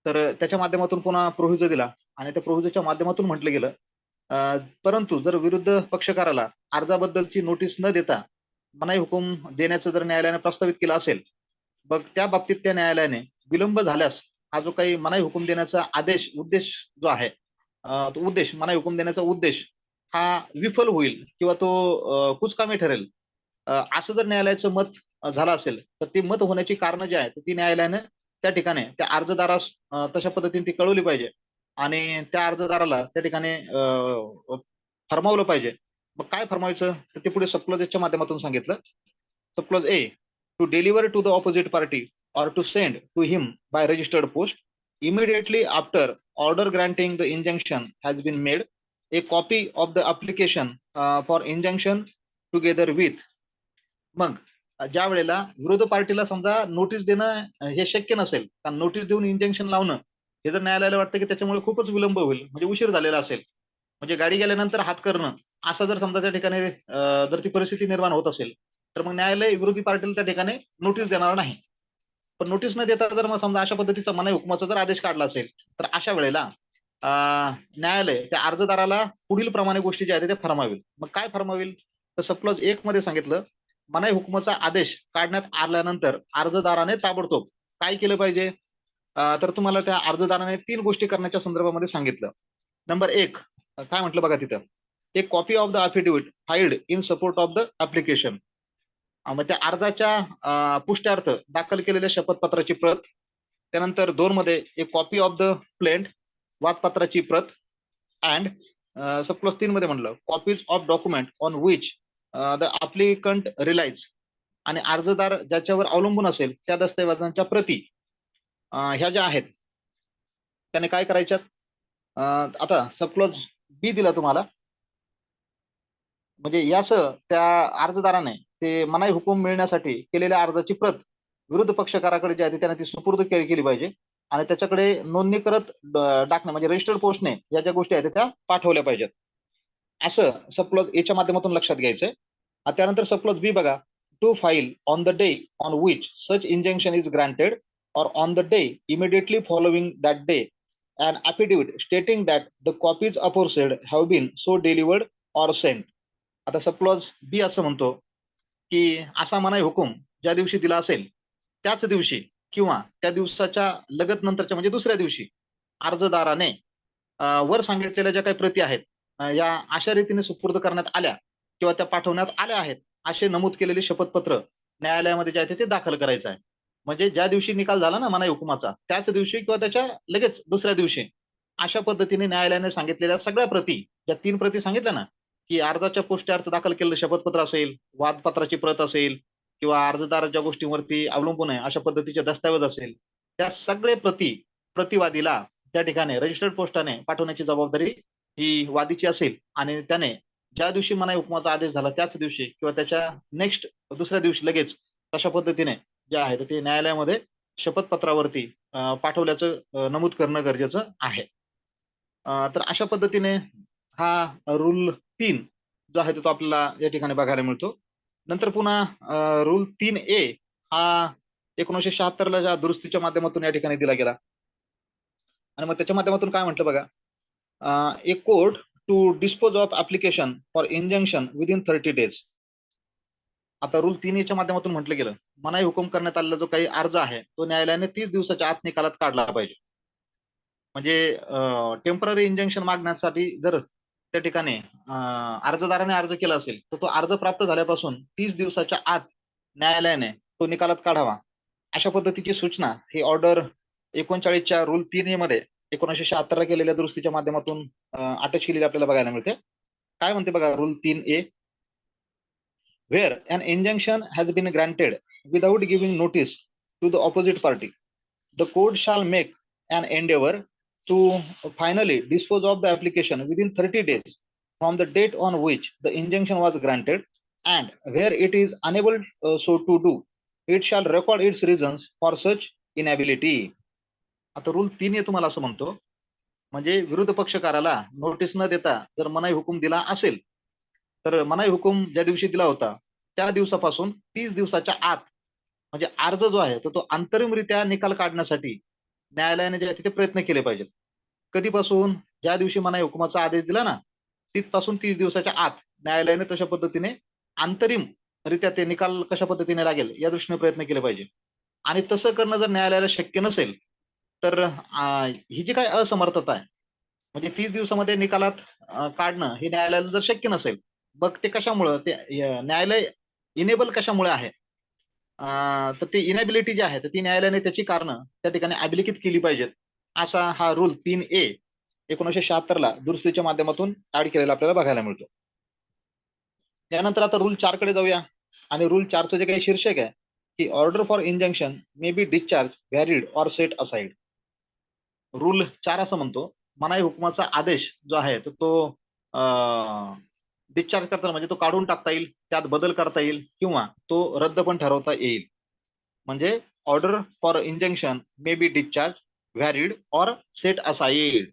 तर त्याच्या माध्यमातून पुन्हा provision दिला आणि त्या प्रोव्हिजनच्या माध्यमातून म्हटलं गेलं परंतु जर विरुद्ध पक्षकाराला अर्जाबद्दलची नोटीस न देता मनाई हुकूम देण्याचं जर न्यायालयाने प्रस्तावित केलं असेल, मग त्या बाबतीत त्या न्यायालयाने विलंब झाल्यास हा जो काही मनाई हुकूम देण्याचा उद्देश जो आहे तो उद्देश मनाई हुकूम देण्याचा उद्देश हा विफल होईल किंवा तो कुचकामी ठरेल असं जर न्यायालयाचं मत झाला असेल तर ती मत होण्याची कारणं जी आहेत ती न्यायालयाने त्या ठिकाणी त्या अर्जदारास तशा पद्धतीने ती कळवली पाहिजे आणि त्या अर्जदाराला त्या ठिकाणी फरमावलं पाहिजे. मग काय फरमावायचं तर ते पुढे सबक्लॉजच्या माध्यमातून सांगितलं. Subclause A, to deliver to the opposite party or to send to him by registered post immediately after order granting the injunction has been made a copy of the application for injunction together with. मग ज्या वेळेला विरोधी पार्टीला समजा notice देणं हे शक्य नसेल, कारण नोटीस देऊन इंजंक्शन लावणं हे जर न्यायालयाला वाटतं की त्याच्यामुळे खूपच विलंब होईल, म्हणजे उशीर झालेला असेल, म्हणजे गाडी गेल्यानंतर हात करणं असं जर समजा त्या ठिकाणी जर ती परिस्थिती निर्माण होत असेल तर मग न्यायालय विरोधी पार्टीला त्या ठिकाणी नोटीस देणार नाही. पण नोटीस न देता जर मग समजा अशा पद्धतीचा मनाई हुकुमाचा जर आदेश काढला असेल तर अशा वेळेला न्यायालय त्या अर्जदाराला पुढील प्रमाणे गोष्टी ज्या आहेत त्या फरमावेल. मग काय फरमावेल तर सबक्लॉज 1 मध्ये सांगितलं, मनाई हुकुमाचा आदेश काढण्यात आल्यानंतर अर्जदाराने ताबडतोब काय केलं पाहिजे तर तुम्हाला त्या अर्जदाराने 3 गोष्टी करण्याच्या संदर्भामध्ये सांगितलं. नंबर 1 काय म्हटलं बघा तिथं, एक copy of the affidavit filed in support of the application. मग त्या अर्जाच्या पुष्ट्यार्थ दाखल केलेल्या शपथपत्राची प्रत. त्यानंतर 2 मध्ये एक कॉपी ऑफ द प्लेंट वादपत्राची प्रत. अँड सबक्लॉज 3 मध्ये म्हणलं copies of document on which the applicant relies. आणि अर्जदार ज्याच्यावर अवलंबून असेल त्या दस्तऐवजांच्या प्रती ह्या ज्या आहेत त्याने काय करायच्यात. आता सबक्लॉज बी दिला तुम्हाला, म्हणजे यासह त्या अर्जदाराने ते मनाई हुकूम मिळण्यासाठी केलेल्या अर्जाची प्रत विरुद्ध पक्षकाराकडे जी आहे त्याने ती सुपूर्द केली पाहिजे आणि त्याच्याकडे नोंदणी करत टाकणं म्हणजे रजिस्टर्ड पोस्टने या ज्या गोष्टी आहेत त्या पाठवल्या पाहिजेत, असं सबक्लॉज एच्या माध्यमातून लक्षात घ्यायचंय. त्यानंतर सबक्लॉज बी बघा, to file on the day on which such injunction is granted or on the day immediately following that day an affidavit stating that the copies aforesaid have been so delivered or sent. आता subclause बी असं म्हणतो की असा मनाई हुकूम ज्या दिवशी दिला असेल त्याच दिवशी किंवा त्या दिवसाच्या लगत नंतरच्या म्हणजे दुसऱ्या दिवशी अर्जदाराने वर सांगितलेल्या ज्या काही प्रती आहेत या अशा रीतीने सुपूर्द करण्यात आल्या किंवा त्या पाठवण्यात आल्या आहेत असे नमूद केलेले शपथपत्र न्यायालयामध्ये जे आहे ते दाखल करायचं आहे. म्हणजे ज्या दिवशी निकाल झाला ना मनाई हुकुमाचा त्याच दिवशी किंवा त्याच्या लगेच दुसऱ्या दिवशी अशा पद्धतीने न्यायालयाने सांगितलेल्या सगळ्या प्रती, ज्या 3 प्रती सांगितल्या ना, की अर्जाच्या पुष्ट्यार्थ दाखल केलेलं शपथपत्र असेल, वादपत्राची प्रत असेल किंवा अर्जदार ज्या गोष्टींवरती अवलंबून आहे अशा पद्धतीचे दस्तऐवज असेल, त्या सगळे प्रती प्रतिवादीला त्या ठिकाणी रजिस्टर्ड पोस्टाने पाठवण्याची जबाबदारी ही वादीची असेल आणि त्याने ज्या दिवशी मनाई हुकुमाचा आदेश झाला त्याच दिवशी किंवा त्याच्या नेक्स्ट दुसऱ्या दिवशी लगेच तशा पद्धतीने जे आहे ते न्यायालयामध्ये शपथपत्रावरती पाठवल्याचं नमूद करणं गरजेचं आहे. तर अशा पद्धतीने हा रूल 3 जो आहे तो आपल्याला या ठिकाणी बघायला मिळतो. नंतर पुन्हा रूल 3A हा 1976 ला ज्या दुरुस्तीच्या माध्यमातून या ठिकाणी दिला गेला आणि मग त्याच्या माध्यमातून काय म्हटलं बघा, a court to dispose of application for injunction within 30 days. आता रूल 3A च्या माध्यमातून म्हटलं गेलं, मनाई हुकूम करण्यात आलेला जो काही अर्ज आहे तो न्यायालयाने 30 दिवसाच्या आत निकालात काढला पाहिजे. म्हणजे टेम्पररी इंजंक्शन मागण्यासाठी जर त्या ठिकाणी अर्जदाराने अर्ज केला असेल तर तो अर्ज प्राप्त झाल्यापासून 30 दिवसाच्या आत न्यायालयाने तो निकालात काढावा, अशा पद्धतीची सूचना ही ऑर्डर 39 च्या रूल 3A मध्ये 1976 ला केलेल्या दुरुस्तीच्या माध्यमातून अटॅच केलेली आपल्याला बघायला मिळते. काय म्हणते बघा rule 3A, where an injunction has been granted without giving notice to the opposite party, the court shall make an endeavor to finally dispose of the application within 30 days from the date on which the injunction was granted, and where it is unable so to do, it shall record its reasons for such inability. आता rule 3A तुम्हाला असं म्हणतो, म्हणजे विरोध पक्षकाराला notice न देता जर मनाई हुकूम दिला असेल तर मनाई हुकूम ज्या दिवशी दिला होता त्या दिवसापासून 30 दिवसाच्या आत म्हणजे अर्ज जो आहे तो अंतरिमरित्या निकाल काढण्यासाठी न्यायालयाने जे आहे ते प्रयत्न केले पाहिजेत. कधीपासून, ज्या दिवशी मनाई हुकुमाचा आदेश दिला ना तिथपासून 30 दिवसाच्या आत न्यायालयाने तशा पद्धतीने अंतरिम रित्या ते निकाल कशा पद्धतीने लागेल या दृष्टीने प्रयत्न केले पाहिजे. आणि तसं करणं जर न्यायालयाला शक्य नसेल तर ही जी काय असमर्थता आहे म्हणजे 30 दिवसामध्ये निकालात काढणं हे न्यायालयाला जर शक्य नसेल, मग ते कशामुळं ते न्यायालय इनेबल कशामुळे आहे तर ती इनॅबिलिटी जी आहे तर ती न्यायालयाने त्याची कारणं त्या ठिकाणी अभिलिखित केली पाहिजेत, असा हा रूल 3A 1976ला दुरुस्तीच्या माध्यमातून ऍड केलेला आपल्याला बघायला मिळतो. त्यानंतर आता रूल 4 कडे जाऊया. आणि रूल 4चं जे काही शीर्षक आहे की order for injunction may be discharge, valid or set aside. Rule 4 असं म्हणतो, मनाई हुकुमाचा आदेश जो आहे तर तो डिस्चार्ज करताना म्हणजे तो काढून टाकता येईल, त्यात बदल करता येईल किंवा तो रद्द पण ठरवता येईल. म्हणजे order for injunction may be discharge, valid or set aside.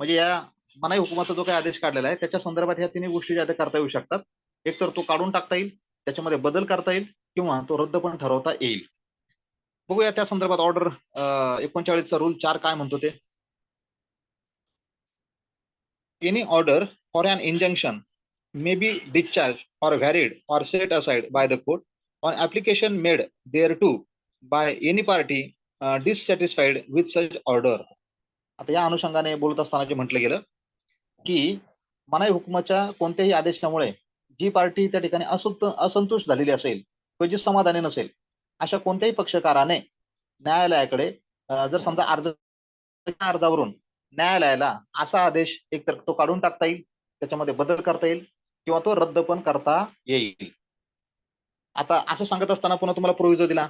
म्हणजे या मनाई हुकुमाचा जो काही आदेश काढलेला आहे त्याच्या संदर्भात ह्या तिन्ही गोष्टी ज्या त्या करता येऊ शकतात. एक तर तो काढून टाकता येईल, त्याच्यामध्ये बदल करता येईल किंवा तो रद्द पण ठरवता येईल. बघूया त्या संदर्भात ऑर्डर 39चा रूल 4 काय म्हणतो ते. Any order for an injunction may be discharged or varied or set aside by the court on application made thereto by any party dissatisfied with such order. आता या अनुषंगाने बोलत असताना जे म्हटलं गेलं की मनाई हुकुमाच्या कोणत्याही आदेशामुळे जी पार्टी त्या ठिकाणी असंतुष्ट झालेली असेल किंवा जी समाधानी नसेल, अशा कोणत्याही पक्षकाराने न्यायालयाकडे जर समजा अर्जावरून न्यायालयाला असा आदेश एकतर तो काढून टाकता येईल, त्याच्यामध्ये बदल करता येईल किंवा तो रद्द पण करता येईल. आता असं सांगत असताना पुन्हा तुम्हाला प्रोव्हिजो दिला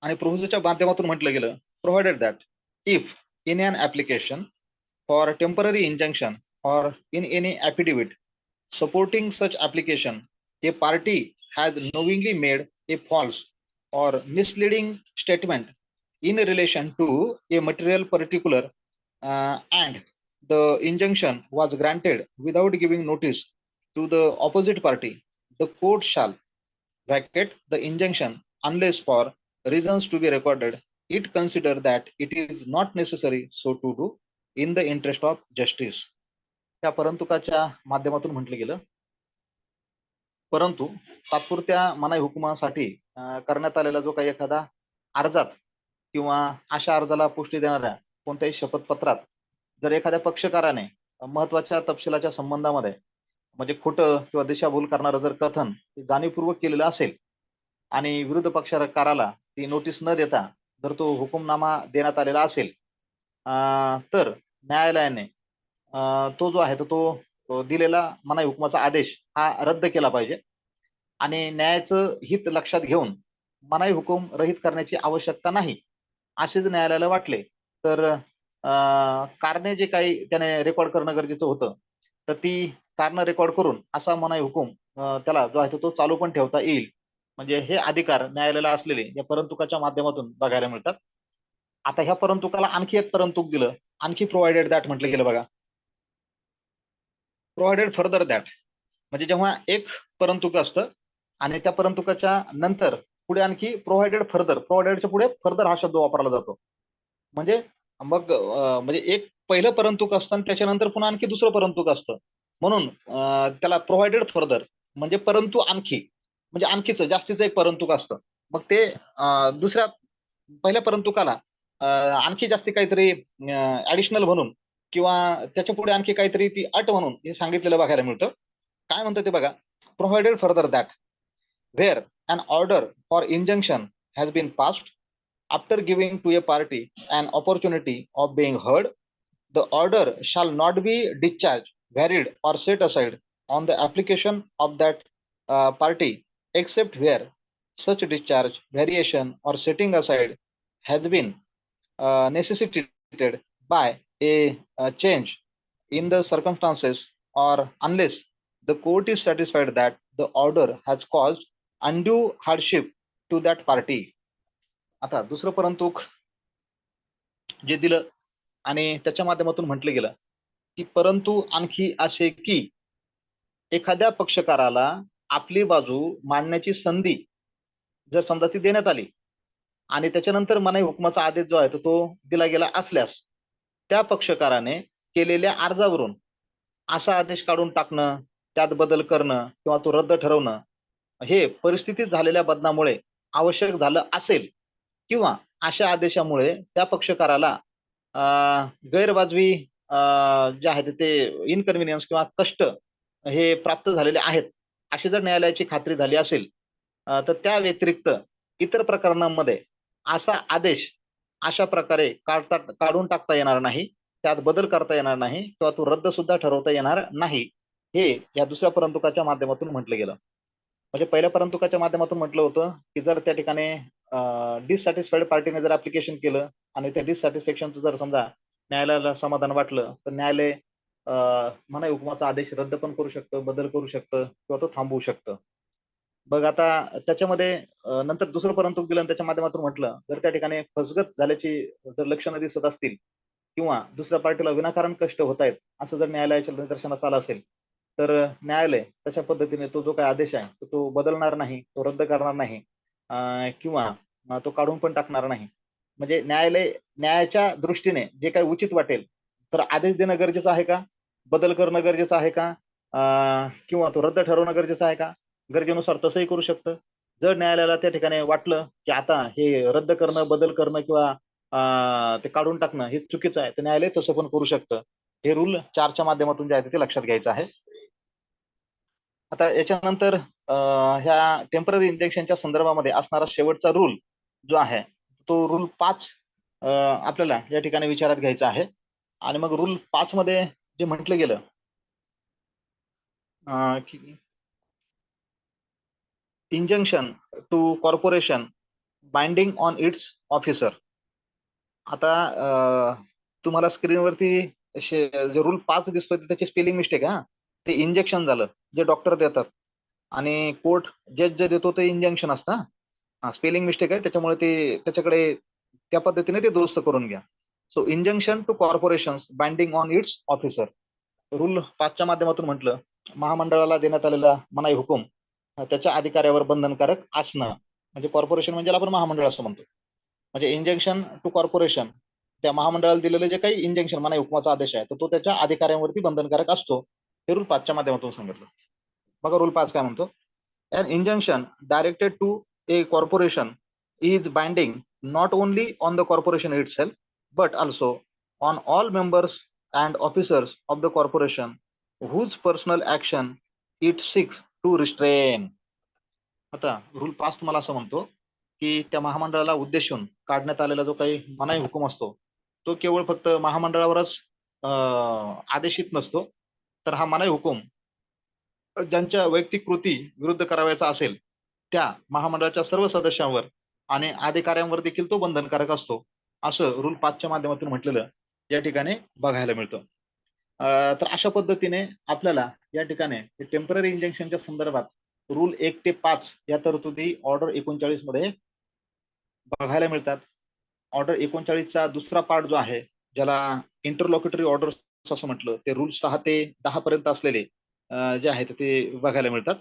आणि प्रोव्हिजोच्या माध्यमातून म्हटलं गेलं, provided that if in an application for temporary injunction or in any affidavit supporting such application, a party has knowingly made a false or misleading statement in relation to a material particular and the injunction was granted without giving notice to the opposite party, the court shall vacate the injunction unless for reasons to be recorded it consider that it is not necessary so to do in the interest of justice. त्या परंतुकाच्या माध्यमातून म्हटलं गेलं, परंतु तात्पुरत्या मनाई हुकुमासाठी करण्यात आलेला जो काही एखादा अर्जात किंवा अशा अर्जाला पुष्टी देणाऱ्या कोणत्याही शपथपत्रात जर एखाद्या पक्षकाराने महत्वाच्या तपशिलाच्या संबंधामध्ये म्हणजे खोटं किंवा दिशाभूल करणारं जर कथन जाणीवपूर्वक केलेलं असेल आणि विरुद्ध पक्षकाराला ती नोटीस न देता जर तो हुकुमनामा देण्यात आलेला असेल, तर न्यायालयाने तो जो आहे तो दिलेला मनाई हुकुमाचा आदेश हा रद्द केला पाहिजे आणि न्यायाचं हित लक्षात घेऊन मनाई हुकूम रहित करण्याची आवश्यकता नाही असे जर न्यायालयाला वाटले तर कारणे जे काही त्याने रेकॉर्ड करणं गरजेचं होतं तर ती कारणं रेकॉर्ड करून असा मनाई हुकूम त्याला जो आहे तो चालू पण ठेवता येईल. म्हणजे हे अधिकार न्यायालयाला असलेले या परंतुकाच्या माध्यमातून बघायला मिळतात. आता ह्या परंतुकाला आणखी एक परंतुक दिलं, आणखी प्रोव्हाइडेड दॅट म्हटलं गेलं बघा. प्रोव्हाइडेड फर्दर दॅट म्हणजे जेव्हा एक परंतुक असतं आणि त्या परंतुकाच्या नंतर पुढे आणखी प्रोव्हाइडेड फर्दर, प्रोव्हाइडेडच्या पुढे फर्दर हा शब्द वापरला जातो. म्हणजे मग म्हणजे एक पहिलं परंतुक असतं आणि त्याच्यानंतर पुन्हा आणखी दुसरं परंतुक असतं. म्हणून त्याला प्रोव्हाइडेड फर्दर म्हणजे परंतु आणखी, म्हणजे आणखीच जास्तीचं एक परंतुक असतं. मग ते दुसऱ्या पहिल्या परंतुकाला आणखी जास्ती काहीतरी ऍडिशनल म्हणून किंवा त्याच्या पुढे आणखी काहीतरी ती अट म्हणून हे सांगितलेलं बघायला मिळतं. काय म्हणतो ते बघा, provided further that where an order for injunction has been passed after giving to a party an opportunity of being heard, the order shall not be discharged, varied, or set aside on the application of that party except where such discharge, variation, or setting aside has been necessitated by a change in the circumstances or unless the court is satisfied that the order has caused undue hardship to that party. आता दुसरं परंतुक जे दिलं आणि त्याच्या माध्यमातून म्हटलं गेलं की परंतु आणखी असे की एखाद्या पक्षकाराला आपली बाजू मांडण्याची संधी जर समजा ती देण्यात आली आणि त्याच्यानंतर मनाई हुकुमाचा आदेश जो आहे तो दिला गेला असल्यास त्या पक्षकाराने केलेल्या अर्जावरून असा आदेश काढून टाकणं, त्यात बदल करणं किंवा तो रद्द ठरवणं हे परिस्थितीत झालेल्या बदलामुळे आवश्यक झालं असेल किंवा अशा आदेशामुळे त्या पक्षकाराला गैरवाजवी जे आहेत ते इनकन्व्हिनियन्स किंवा कष्ट हे प्राप्त झालेले आहेत अशी जर न्यायालयाची खात्री झाली असेल तर त्या व्यतिरिक्त इतर प्रकरणांमध्ये असा आदेश अशा प्रकारे काढून टाकता येणार नाही, त्यात बदल करता येणार नाही किंवा तो रद्द सुद्धा ठरवता येणार नाही, हे या दुसऱ्या परंतुकाच्या माध्यमातून म्हटलं गेलं. म्हणजे पहिल्या परंतुकाच्या माध्यमातून म्हटलं होतं की जर त्या ठिकाणी डिससॅटिस्फाईड पार्टीने जर ऍप्लिकेशन केलं आणि त्या डिससॅटिस्फॅक्शनचं जर समजा न्यायालयाला समाधान वाटलं, तर न्यायालय मनाई हुकुमाचा आदेश रद्द पण करू शकतं, बदल करू शकतं किंवा तो थांबवू शकतं. बघ आता त्याच्यामध्ये नंतर दुसरं परंतु दिलं आणि त्याच्या माध्यमातून म्हटलं, जर त्या ठिकाणी फसगत झाल्याची जर लक्षणं दिसत असतील किंवा दुसऱ्या पार्टीला विनाकारण कष्ट होत आहेत, असं जर न्यायालयाच्या निदर्शनास आलं असेल, तर न्यायालय तशा पद्धतीने तो जो काही आदेश आहे, तो बदलणार नाही, तो रद्द करणार नाही किंवा तो काढून पण टाकणार नाही. म्हणजे न्यायाच्या दृष्टीने जे काही उचित वाटेल, तर आदेश देणं गरजेचं आहे का? बदल करणं गरजेचं आहे का? किंवा तो रद्द ठरवणं गरजेचं आहे का? गरजेनुसार तसंही करू शकतं. जर न्यायालयाला त्या ठिकाणी वाटलं, की आता हे रद्द करणं, बदल करणं किंवा ते काढून टाकणं हे चुकीचं आहे, तर न्यायालय तसं पण करू शकतं. हे रूल 4च्या माध्यमातून जे आहे ते लक्षात घ्यायचं आहे. आता याच्यानंतर ह्या टेम्पररी इंजेक्शनच्या संदर्भामध्ये असणारा शेवटचा रूल जो आहे, तो रूल 5 आपल्याला या ठिकाणी विचारात घ्यायचा आहे. आणि मग रूल 5 मध्ये जे म्हटलं गेलं की injunction to corporation binding on its officer. आता तुम्हाला स्क्रीनवरती जे रूल 5 दिसतोय त्याची स्पेलिंग मिस्टेक आहे. ते इंजेक्शन झालं जे डॉक्टर देतात आणि कोर्ट जज जे देतो ते इंजंक्शन असतं. स्पेलिंग मिस्टेक आहे, त्याच्यामुळे ते त्याच्याकडे त्या पद्धतीने ते दुरुस्त करून घ्या. So injunction to corporations binding on its officer. Rule 5च्या माध्यमातून म्हटलं, महामंडळाला देण्यात आलेला मनाई हुकूम त्याच्या अधिकाऱ्यावर बंधनकारक असणं. म्हणजे कॉर्पोरेशन म्हणजे आपण महामंडळ असं म्हणतो. म्हणजे इंजंक्शन टू कॉर्पोरेशन, त्या महामंडळाला दिलेले जे काही इंजंक्शन मनाई हुकुमाचा आदेश आहे, तर तो त्याच्या अधिकाऱ्यांवरती बंधनकारक असतो. हे रूल 5च्या माध्यमातून सांगितलं. बघा रूल 5 काय म्हणतो. An injunction directed to a corporation is binding not only on the corporation itself, but also on all members and officers of the corporation whose personal action it seeks to restrain. आता rule 5 तुम्हाला असं म्हणतो, की त्या महामंडळाला उद्देशून काढण्यात आलेला जो काही मनाई हुकूम असतो, तो केवळ फक्त महामंडळावरच आदेशित नसतो. तर हा मनाई हुकूम ज्यांच्या वैयक्तिक कृती विरुद्ध करावयाचा असेल, त्या महामंडळाच्या सर्व सदस्यांवर आणि अधिकाऱ्यांवर देखील तो बंधनकारक असतो. असं रूल 5च्या माध्यमातून म्हटलेलं या ठिकाणी बघायला मिळतं. तर अशा पद्धतीने आपल्याला या ठिकाणी टेम्पररी इंजंक्शनच्या संदर्भात रूल 1 ते 5 या तरतुदी ऑर्डर 39 मध्ये बघायला मिळतात. ऑर्डर 39चा दुसरा पार्ट जो आहे, ज्याला इंटरलॉक्युटरी ऑर्डर्स असं म्हटलं, ते रूल 6 ते 10 पर्यंत असलेले जे आहेत ते बघायला मिळतात.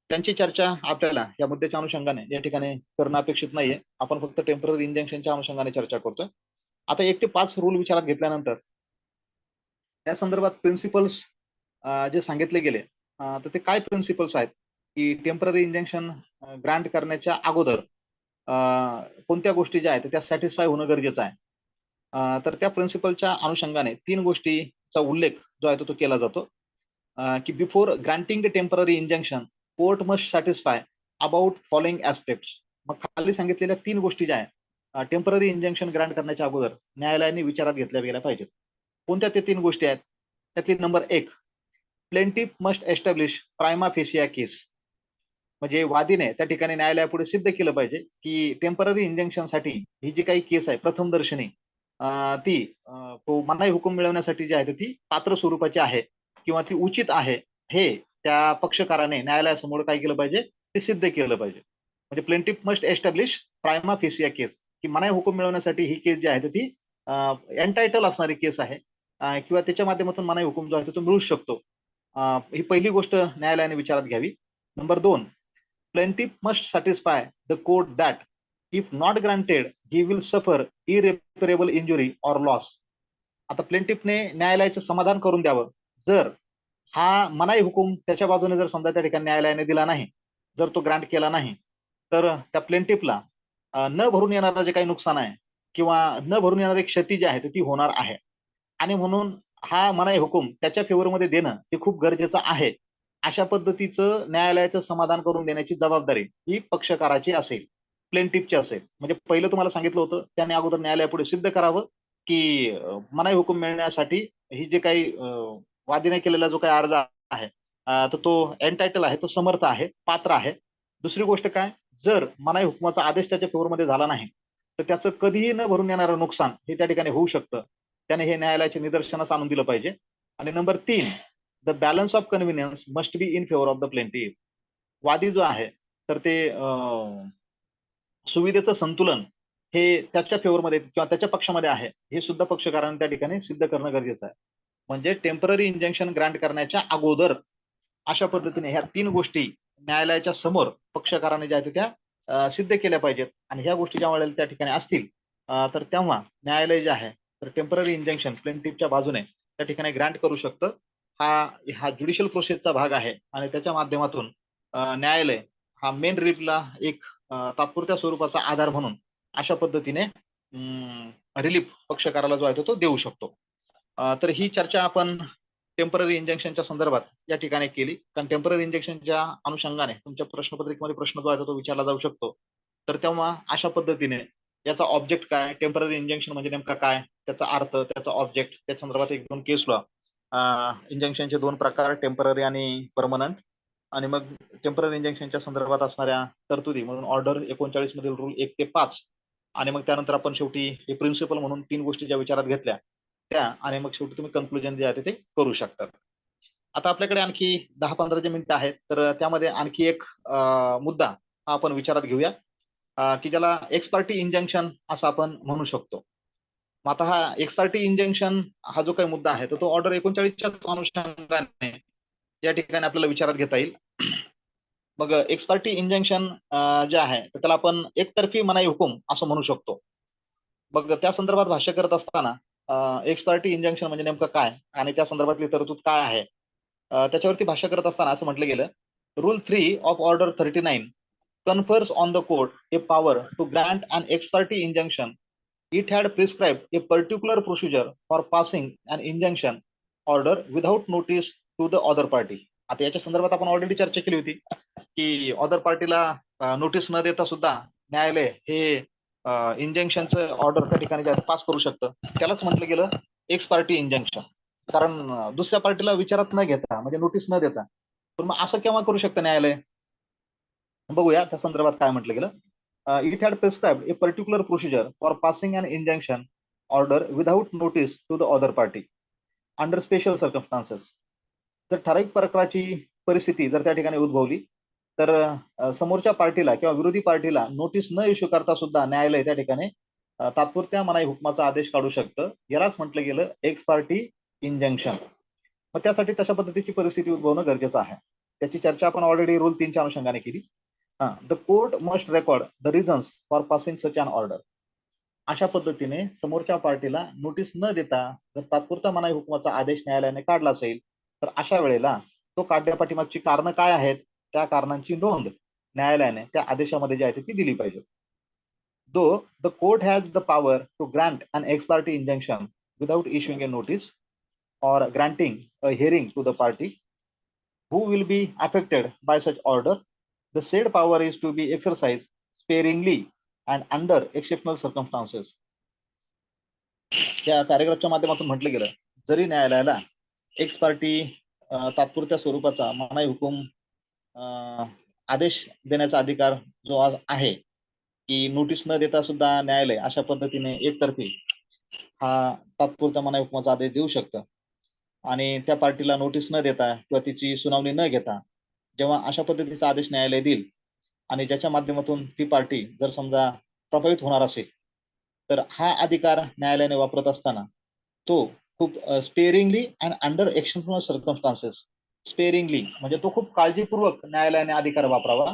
त्यांची चर्चा आपल्याला या मुद्द्याच्या अनुषंगाने या ठिकाणी करणं अपेक्षित नाहीये. आपण फक्त टेम्पररी इंजंक्शनच्या अनुषंगाने चर्चा करतोय. आता 1 ते 5 रूल विचारात घेतल्यानंतर त्या संदर्भात प्रिन्सिपल्स जे सांगितले गेले, तर ते काय प्रिन्सिपल्स आहेत, की टेम्पररी इंजंक्शन ग्रांट करण्याच्या अगोदर कोणत्या गोष्टी ज्या आहेत त्या सॅटिस्फाय होणं गरजेचं आहे. तर त्या प्रिन्सिपलच्या अनुषंगाने 3 गोष्टीचा उल्लेख जो आहे तो केला जातो. की before granting the temporary injunction, court must satisfy about following aspects. मग खाली सांगितलेल्या 3 गोष्टी ज्या आहेत टेम्पररी इंजंक्शन ग्रांट करण्याच्या अगोदर न्यायालयाने विचारात घेतल्या गेल्या पाहिजेत. कोणत्या ते 3 गोष्टी आहेत? त्यातली number 1, plaintiff must establish prima facie case. म्हणजे वादीने त्या ठिकाणी न्यायालयापुढे सिद्ध केलं पाहिजे, की टेम्पररी इंजंक्शनसाठी ही जी काही केस आहे प्रथमदर्शनी ती तो मनाई हुकूम मिळवण्यासाठी जी आहे ती पात्र स्वरूपाची आहे किंवा ती उचित आहे, हे त्या पक्षकाराने न्यायालयासमोर काय केलं पाहिजे, ते सिद्ध केलं पाहिजे. म्हणजे plaintiff must establish prima facie केस, की मनाई हुकूम मिळवण्यासाठी ही केस जी आहे ती एन्टायटल असणारी केस आहे किंवा त्याच्या माध्यमातून मनाई हुकूम जो आहे तो मिळू शकतो. ही पहिली गोष्ट न्यायालयाने विचारात घ्यावी. Number 2, plaintiff must satisfy the court that if not granted, he will suffer irreparable injury or loss. आता प्लेंटिफने न्यायालयाचं समाधान करून द्यावं. जर हा मनाई हुकूम त्याच्या बाजूने जर समजा त्या ठिकाणी न्यायालयाने दिला नाही, जर तो ग्रांट केला नाही, तर त्या प्लेंटिफला न भरून येणारं जे काही नुकसान आहे किंवा न भरून येणारी क्षती जी आहे ती होणार आहे. आणि म्हणून हा मनाई हुकूम त्याच्या फेवरमध्ये देणं हे खूप गरजेचं आहे. अशा पद्धतीचं न्यायालयाचं समाधान करून देण्याची जबाबदारी ही पक्षकाराची असेल, प्लेंटिफची असेल. म्हणजे पहिलं तुम्हाला सांगितलं होतं त्याने अगोदर न्यायालयापुढे सिद्ध करावं की मनाई हुकूम मिळण्यासाठी ही जे काही वादीने केलेला जो काही अर्ज आहे तर तो एनटायटल आहे, तो समर्थ आहे, पात्र आहे. दुसरी गोष्ट काय, जर मनाई हुकुमाचा आदेश त्याच्या फेवरमध्ये झाला नाही तर त्याचं कधीही न भरून येणारं नुकसान हे त्या ठिकाणी होऊ शकतं. त्याने हे न्यायालयाच्या निदर्शनास आणून दिलं पाहिजे. आणि number 3, the balance of convenience must be in favour of the plaintiff. वादी जो आहे तर ते सुविधेचं संतुलन हे त्याच्या फेवरमध्ये किंवा त्याच्या पक्षामध्ये आहे हे सुद्धा पक्षकारांनी त्या ठिकाणी सिद्ध करणं गरजेचं आहे. म्हणजे टेम्पररी इंजंक्शन ग्रँट करण्याच्या अगोदर अशा पद्धतीने ह्या 3 गोष्टी न्यायालयाच्या समोर पक्षकाराने ज्या आहेत त्या सिद्ध केल्या पाहिजेत. आणि ह्या गोष्टी ज्या वेळेला त्या ठिकाणी असतील तर तेव्हा न्यायालय जे आहे तर टेम्पररी इंजंक्शन प्लेंटिफच्या बाजूने त्या ठिकाणी ग्रँट करू शकतं. हा ज्युडिशियल प्रोसेसचा भाग आहे आणि त्याच्या माध्यमातून न्यायालय हा मेन रिपला एक तात्पुरत्या स्वरूपाचा आधार म्हणून अशा पद्धतीने रिलीफ पक्षकाराला जो आहे तो देऊ शकतो. तर ही चर्चा आपण टेम्पररी इंजेक्शनच्या संदर्भात या ठिकाणी केली. कारण टेम्पररी इंजेक्शनच्या अनुषंगाने तुमच्या प्रश्नपत्रिकेमध्ये प्रश्न जो आहे तो विचारला जाऊ शकतो. तर तेव्हा अशा पद्धतीने याचा ऑब्जेक्ट काय, टेम्पररी इंजेक्शन म्हणजे नेमका काय, त्याचा अर्थ, त्याचा ऑब्जेक्ट, त्या संदर्भात 1-2 केस लॉ, इंजेक्शनचे 2 प्रकार, टेम्पररी आणि परमनंट. आणि मग टेम्पररी इंजेक्शनच्या संदर्भात असणाऱ्या तरतुदी म्हणून ऑर्डर 39 मधील रूल 1 ते 5. आणि मग त्यानंतर आपण शेवटी हे प्रिन्सिपल म्हणून 3 गोष्टी ज्या विचारात घेतल्या त्या, आणि मग शेवटी तुम्ही कन्क्लुजन जे आहे ते करू शकतात. आता आपल्याकडे आणखी 10-15 जे मिनिटं आहेत तर त्यामध्ये आणखी एक मुद्दा हा आपण विचारात घेऊया की ज्याला एक्स पार्टी इंजंक्शन असं आपण म्हणू शकतो. मग आता हा एक्स पार्टी इंजंक्शन हा जो काही मुद्दा आहे तर तो ऑर्डर 39च्या अनुषंगाने या ठिकाणी आपल्याला विचारात घेता येईल. मग एक्स पार्टी इंजंक्शन जे आहे तर त्याला आपण एकतर्फी मनाई हुकूम असं म्हणू शकतो. मग त्या संदर्भात भाष्य करत असताना एक्स पार्टी इंजंक्शन म्हणजे नेमकं काय आणि त्या संदर्भातली तरतूद काय आहे त्याच्यावरती भाष्य करत असताना असं म्हटलं गेलं, rule 3 of order 39 confers on the court a power to grant an ex parte injunction. It had prescribed a particular procedure for passing an injunction order without notice to the other party. आता याच्या संदर्भात आपण already चर्चा केली होती की other पार्टीला notice न देता सुद्धा न्यायालय हे इंजंक्शनचं ऑर्डर त्या ठिकाणी पास करू शकतं. त्यालाच म्हटलं गेलं एक्स पार्टी इंजंक्शन. कारण दुसऱ्या पार्टीला विचारात न घेता म्हणजे नोटीस न देता. पण मग असं केव्हा करू शकतं न्यायालय, बघूया त्या संदर्भात काय म्हटलं गेलं. It had prescribed a particular procedure for passing an injunction order without notice to the other party under special circumstances. जर ठराविक प्रकारची परिस्थिती जर त्या ठिकाणी उद्भवली तर समोरच्या पार्टीला किंवा विरोधी पार्टीला नोटीस न इश्यू करता सुद्धा न्यायालय त्या ठिकाणी तात्पुरत्या मनाई हुकमाचा आदेश काढू शकतं. यालाच म्हटलं गेलं एक्स पार्टी इंजंक्शन. मग त्यासाठी तशा पद्धतीची परिस्थिती उद्भवणं गरजेचं आहे. त्याची चर्चा आपण ऑलरेडी रूल 3च्या अनुषंगाने केली. The court must record the reasons for passing such an order. अशा पद्धतीने समोरच्या पार्टीला नोटीस न देता जर तात्पुरता मनाई हुकुमाचा आदेश न्यायालयाने काढला असेल तर अशा वेळेला तो काढण्यापाठीमागची कारणं काय आहेत त्या कारणांची नोंद न्यायालयाने त्या आदेशामध्ये जी आहे ती दिली पाहिजे. Though the court has the power to grant an ex parte injunction without issuing a notice or granting a hearing to the party who will be affected by such order, the said power is to be exercised sparingly and under exceptional circumstances. या पॅरेग्राफच्या माध्यमातून म्हटलं गेलं, जरी न्यायालयाला x party तात्पुरत्या स्वरूपाचा मनाई हुकूम आदेश देण्याचा अधिकार जो आज आहे की नोटीस न देता सुद्धा न्यायालय अशा पद्धतीने एकतर्फी हा तात्पुरत्या मनाई हुकुमाचा आदेश देऊ शकतं. आणि त्या पार्टीला नोटीस न देता किंवा तिची सुनावणी न घेता जेव्हा अशा पद्धतीचा आदेश न्यायालय देईल आणि ज्याच्या माध्यमातून ती पार्टी जर समजा प्रभावित होणार असेल तर हा अधिकार न्यायालयाने वापरत असताना तो खूप स्पेअरिंगली अँड अंडर एक्सेप्शनल सर्कमस्टान्सेस. स्पेअरिंगली म्हणजे तो खूप काळजीपूर्वक न्यायालयाने अधिकार वापरावा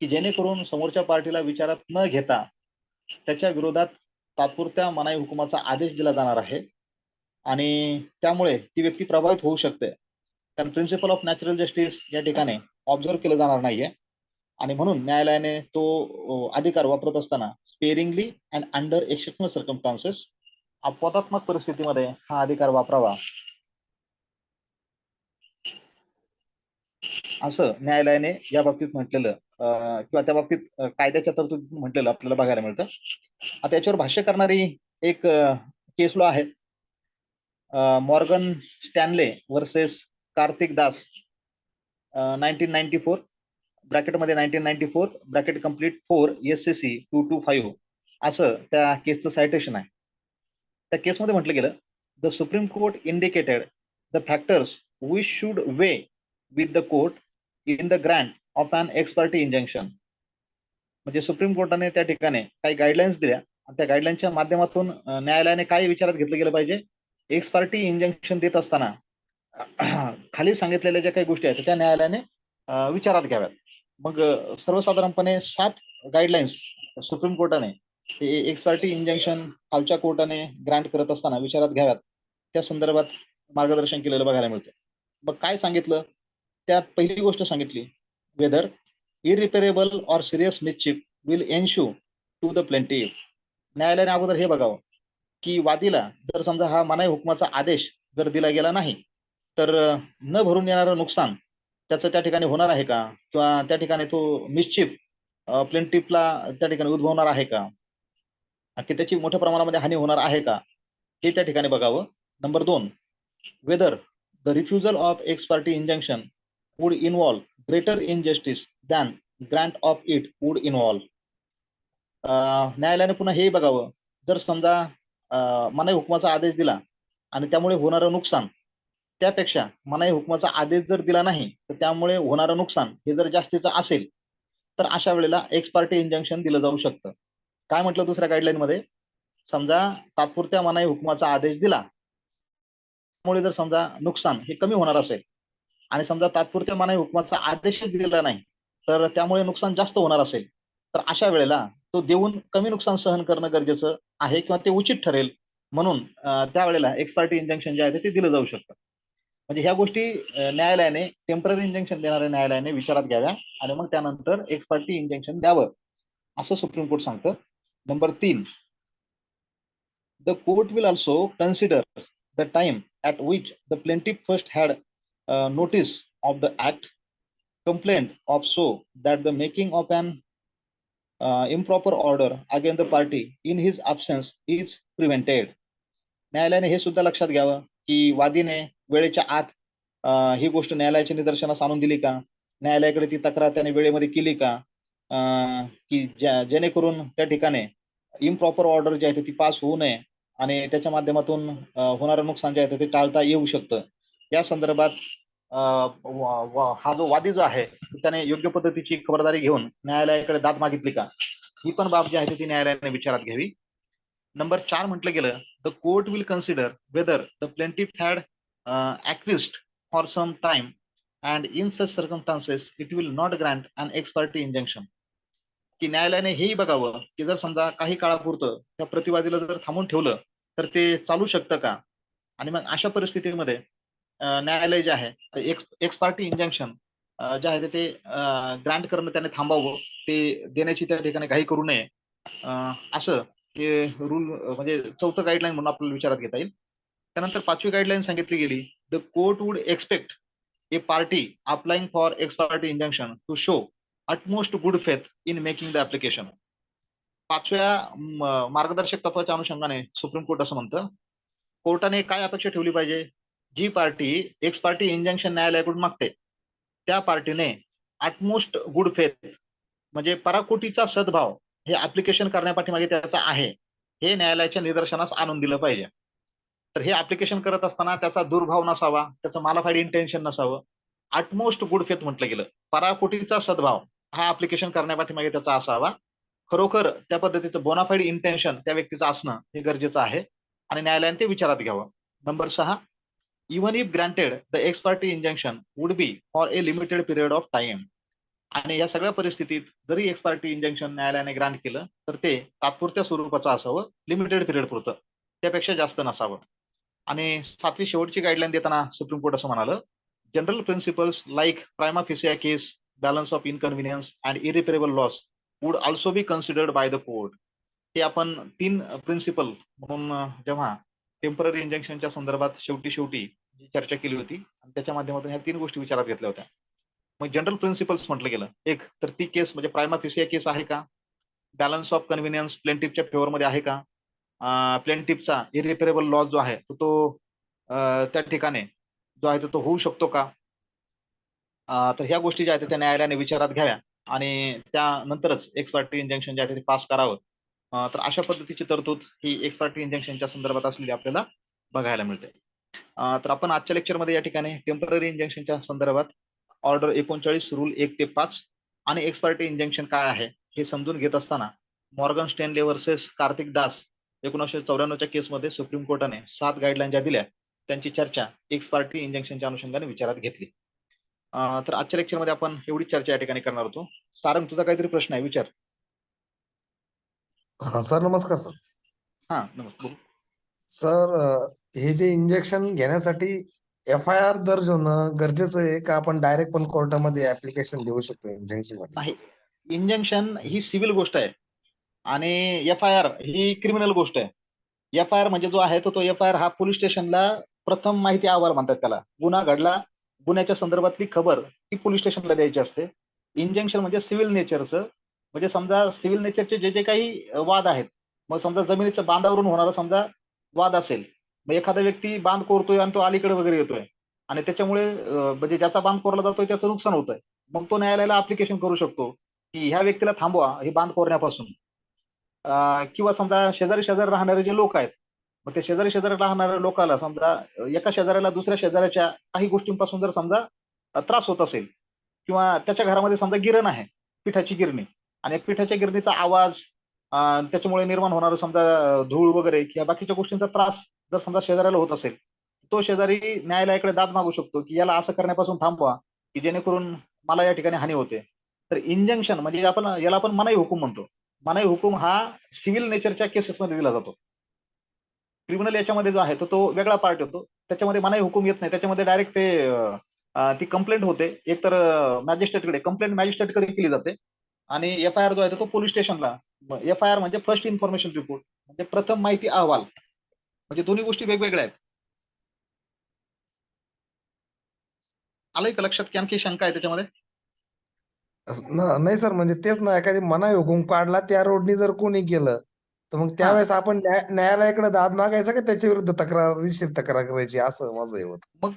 की जेणेकरून समोरच्या पार्टीला विचारात न घेता त्याच्या विरोधात तात्पुरत्या मनाई हुकुमाचा आदेश दिला जाणार आहे आणि त्यामुळे ती व्यक्ती प्रभावित होऊ शकते. कारण प्रिन्सिपल ऑफ नॅचरल जस्टिस या ठिकाणी ऑब्झर्व केलं जाणार नाहीये आणि म्हणून न्यायालयाने तो अधिकार वापरत असताना स्पेअरिंगली अँड अंडर एक्सेप्शनल सर्कमस्टान्सेस अपवादात्मक परिस्थितीमध्ये हा अधिकार वापरावा असं न्यायालयाने या बाबतीत म्हटलेलं किंवा त्या बाबतीत कायद्याच्या तरतुदीत म्हटलेलं आपल्याला बघायला मिळतं. आता याच्यावर भाष्य करणारी एक केस लॉ आहे, Morgan Stanley versus Kartik Das, 1994, ब्रॅकेटमध्ये 1994 bracket complete 4 SCC 225, असं त्या केसचं सायटेशन आहे. त्या केसमध्ये म्हटलं गेलं, the supreme court indicated the factors we should weigh with the court in the grant of an ex parte injunction. म्हणजे सुप्रीम कोर्टाने त्या ठिकाणी काही गाईडलाईन्स दिल्या आणि त्या गाईडलाईनच्या माध्यमातून न्यायालयाने काय विचारात घेतलं गेलं पाहिजे, एक्स पार्टी इंजंक्शन देत असताना खाली सांगितलेल्या ज्या काही गोष्टी आहेत त्या न्यायालयाने विचारात घ्याव्यात. मग सर्वसाधारणपणे 7 गाईडलाईन्स सुप्रीम कोर्टाने एक्स पार्टी इंजंक्शन खालच्या कोर्टाने ग्रँट करत असताना विचारात घ्याव्यात, त्या संदर्भात मार्गदर्शन केलेलं बघायला मिळतं. मग काय सांगितलं, त्यात पहिली गोष्ट सांगितली, whether irreparable or serious mischief will ensue to the plaintiff. न्यायालयाने अगोदर हे बघावं की वादीला जर समजा हा मनाई हुकमाचा आदेश जर दिला गेला नाही तर न भरून येणारं नुकसान त्याचं त्या ठिकाणी होणार आहे का, किंवा त्या ठिकाणी तो मिसचिफ प्लेंटिफला त्या ठिकाणी उद्भवणार आहे का, की त्याची मोठ्या प्रमाणामध्ये हानी होणार आहे का, हे त्या ठिकाणी बघावं. Number 2, whether the refusal of x parte injunction would involve greater injustice than Grant of it would involve. न्यायालयाने पुन्हा हे बघावं, जर समजा मनाई हुकमाचा आदेश दिला आणि त्यामुळे होणारं नुकसान त्यापेक्षा मनाई हुकमाचा आदेश जर दिला नाही तर त्यामुळे होणारं नुकसान हे जर जास्तीचं असेल तर अशा वेळेला एक्स पार्टी इंजंक्शन दिलं जाऊ शकतं. काय म्हटलं दुसऱ्या गाईडलाईन मध्ये, समजा तात्पुरत्या मनाई हुकमाचा आदेश दिला, त्यामुळे जर समजा नुकसान हे कमी होणार असेल आणि समजा तात्पुरत्या मनाई हुकमाचा आदेशच दिला नाही तर त्यामुळे नुकसान जास्त होणार असेल, तर अशा वेळेला तो देऊन कमी नुकसान सहन करणं गरजेचं आहे किंवा ते उचित ठरेल, म्हणून त्यावेळेला एक्स पार्टी इंजंक्शन जे आहे ते दिलं जाऊ शकतं. म्हणजे ह्या गोष्टी न्यायालयाने टेम्पररी इंजंक्शन देणाऱ्या न्यायालयाने विचारात घ्याव्या आणि मग त्यानंतर एक्स पार्टी इंजंक्शन द्यावं, असं सुप्रीम कोर्ट सांगतं. Number 3, the court will also consider the time at which the plaintiff first had notice of the act, complaint of so that the making of an improper order against the party in his absence is prevented. न्यायालयाने हे सुद्धा लक्षात घ्यावं की वादीने वेळेच्या आत ही गोष्ट न्यायालयाच्या निदर्शनास आणून दिली का, न्यायालयाकडे ती तक्रार त्याने वेळेमध्ये केली का, की जेणेकरून त्या ठिकाणी इम्प्रॉपर ऑर्डर जी आहे ती पास होऊ नये आणि त्याच्या माध्यमातून होणारं नुकसान जे आहे ते टाळता येऊ शकतं. या संदर्भात हा जो वादी जो आहे त्याने योग्य पद्धतीची खबरदारी घेऊन न्यायालयाकडे दाद मागितली का, ही पण बाब जी आहे ती न्यायालयाने विचारात घ्यावी. नंबर 4 म्हटलं गेलं, the court will consider whether the plaintiff had acquiesced for some time and in such circumstances it will not grant an ex parte injunction. की न्यायालयाने हेही बघावं की जर समजा काही काळापुरतं त्या प्रतिवादीला जर थांबून ठेवलं तर ते चालू शकतं का, आणि मग अशा परिस्थितीमध्ये न्यायालय जे आहे एक्स पार्टी इंजंक्शन जे आहे ते ग्रँट करणं त्याने थांबावं, ते देण्याची त्या ठिकाणी घाई करू नये, असं हे रूल म्हणजे 4थं गाईडलाईन म्हणून आपल्याला विचारात घेता येईल. त्यानंतर 5वी गाईडलाईन सांगितली गेली, the court would expect a party applying for ex parte injunction to show utmost good faith in making the application. 5व्या मार्गदर्शक तत्वाच्या अनुषंगाने सुप्रीम कोर्ट असं म्हणतं, कोर्टाने काय अपेक्षा ठेवली पाहिजे, जी पार्टी एक्स पार्टी इंजंक्शन न्यायालयाकडून मागते त्या पार्टीने अटमोस्ट गुड फेथ म्हणजे पराकोटीचा सद्भाव हे ऍप्लिकेशन करण्यापाठीमागे त्याचा आहे हे न्यायालयाच्या निदर्शनास आणून दिलं पाहिजे. तर हे ऍप्लिकेशन करत असताना त्याचा दुर्भाव नसावा, त्याचं मालाफाईड इंटेन्शन नसावं. अटमोस्ट गुड फेथ म्हटलं गेलं, पराकोटीचा सद्भाव हा ऍप्लिकेशन करण्यापाठीमागे त्याचा असावा. खरोखर त्या पद्धतीचं बोनाफाईड इंटेन्शन त्या व्यक्तीचं असणं हे गरजेचं आहे आणि न्यायालयाने ते विचारात घ्यावं. Number 6, even if granted the x parte injunction would be for a limited period of time. आणि या सगळ्या परिस्थितीत जरी एक्स पार्टी इंजंक्शन न्यायालयाने ग्रँट केलं तर ते तात्पुरत्या स्वरूपाचं असावं, लिमिटेड पिरियड पुरतं, त्यापेक्षा जास्त नसावं. आणि 7वी शेवटची गाईडलाईन देताना सुप्रीम कोर्ट असं म्हणालं, general principles like prima facie case, balance of inconvenience and irreparable loss would also be considered by the court. हे आपण 3 प्रिन्सिपल म्हणून जेव्हा टेम्पररी इंजंक्शनच्या संदर्भात शेवटी जी चर्चा केली होती आणि त्याच्या माध्यमातून ह्या 3 गोष्टी विचारात घेतल्या होत्या. मग जनरल प्रिन्सिपल्स म्हटलं गेलं. एक तर ती केस म्हणजे प्रायमा फेसिया केस आहे का? बॅलन्स ऑफ कन्व्हिनियन्स प्लेंटिफच्या फेवरमध्ये आहे का? प्लेंटिफचा इरिपेरेबल लॉस जो आहे तो त्या ठिकाणी जो आहे तो होऊ शकतो का? तर ह्या गोष्टी ज्या आहेत त्या न्यायालयाने विचारात घ्याव्या आणि त्यानंतरच एक्स पार्टी इंजंक्शन जे आहे ते पास करावं. तर अशा पद्धतीची तरतूद ही एक्स पार्टी इंजंक्शनच्या संदर्भात असलेली आपल्याला बघायला मिळते. तर आपण आजच्या लेक्चरमध्ये या ठिकाणी टेम्पररी इंजंक्शनच्या संदर्भात ऑर्डर 39 रूल 1 ते 5 आणि एक्स पार्टी इंजंक्शन काय आहे हे समजून घेत असताना Morgan Stanley versus Kartik Das 1994च्या केसमध्ये सुप्रीम कोर्टाने 7 गाईडलाईन ज्या दिल्या त्यांची चर्चा एक्स पार्टी इंजंक्शनच्या अनुषंगाने विचारात घेतली. तर आजच्या लेक्चरमध्ये आपण एवढी चर्चा या ठिकाणी करणार होतो. सारंग, तुझा काहीतरी प्रश्न आहे, विचार. हा सर, नमस्कार सर. हा नमस्कार. सर, हे जे इंजेक्शन घेण्यासाठी FIR दर्ज होणं गरजेचं आहे का आपण डायरेक्ट पण कोर्टामध्ये ऍप्लिकेशन देऊ शकतो इंजेक्शन साठी? नाही, इंजंक्शन ही सिव्हिल गोष्ट आहे आणि FIR ही क्रिमिनल गोष्ट आहे. FIR म्हणजे जो आहे तो FIR हा पोलीस स्टेशनला प्रथम माहिती अहवाल म्हणतात त्याला. गुन्हा घडला, गुन्ह्याच्या संदर्भातली खबर ती पोलीस स्टेशनला द्यायची असते. इंजंक्शन म्हणजे सिव्हिल नेचरचं, म्हणजे समजा सिव्हिल नेचरचे जे जे काही वाद आहेत, मग समजा जमिनीचं बांधावरून होणारा समजा वाद असेल, मग एखादा व्यक्ती बांध कोरतोय आणि तो अलीकडे वगैरे येतोय आणि त्याच्यामुळे म्हणजे ज्याचा बांध कोरला जातोय त्याचं नुकसान होतंय, मग तो न्यायालयाला अप्लिकेशन करू शकतो की ह्या व्यक्तीला थांबवा हे बांध कोरण्यापासून. किंवा समजा शेजारी शेजारी राहणारे जे लोक आहेत, मग ते शेजारी शेजारी राहणाऱ्या लोकांना समजा एका शेजाऱ्याला दुसऱ्या शेजाऱ्याच्या काही गोष्टींपासून जर समजा त्रास होत असेल किंवा त्याच्या घरामध्ये समजा गिरण आहे, पिठाची गिरणी, आणि पिठाच्या गिरणीचा आवाज, त्याच्यामुळे निर्माण होणारं समजा धूळ वगैरे किंवा बाकीच्या गोष्टींचा त्रास जर समजा शेजाऱ्याला होत असेल, तो शेजारी न्यायालयाकडे दाद मागू शकतो की याला असं करण्यापासून थांबवा की जेणेकरून मला या ठिकाणी हानी होते. तर इंजंक्शन म्हणजे याला आपण मनाई हुकूम म्हणतो. मनाई हुकूम हा सिव्हिल नेचरच्या केसेसमध्ये दिला जातो. क्रिमिनल याच्यामध्ये जो आहे तो वेगळा पार्ट येतो. त्याच्यामध्ये मनाई हुकूम येत नाही. त्याच्यामध्ये डायरेक्ट ती कंप्लेंट होते. एकतर मॅजिस्ट्रेटकडे, कंप्लेंट मॅजिस्ट्रेटकडे केली जाते आणि FIR जो आहे तो पोलीस स्टेशनला. FIR म्हणजे फर्स्ट इन्फॉर्मेशन रिपोर्ट, म्हणजे प्रथम माहिती अहवाल. म्हणजे दोन्ही गोष्टी वेगवेगळ्या आहेत. आलंय का लक्षात की आणखी शंका आहे त्याच्यामध्ये? नाही सर, म्हणजे तेच ना, एखादी मनाई हुकूम काढला त्या रोडनी जर कोणी केलं तर मग हा त्यावेळेस आपण न्यायालयाकडे दाद मागायचा का त्याच्या विरुद्ध तक्रार करायची, असं माझं हे होतं. मग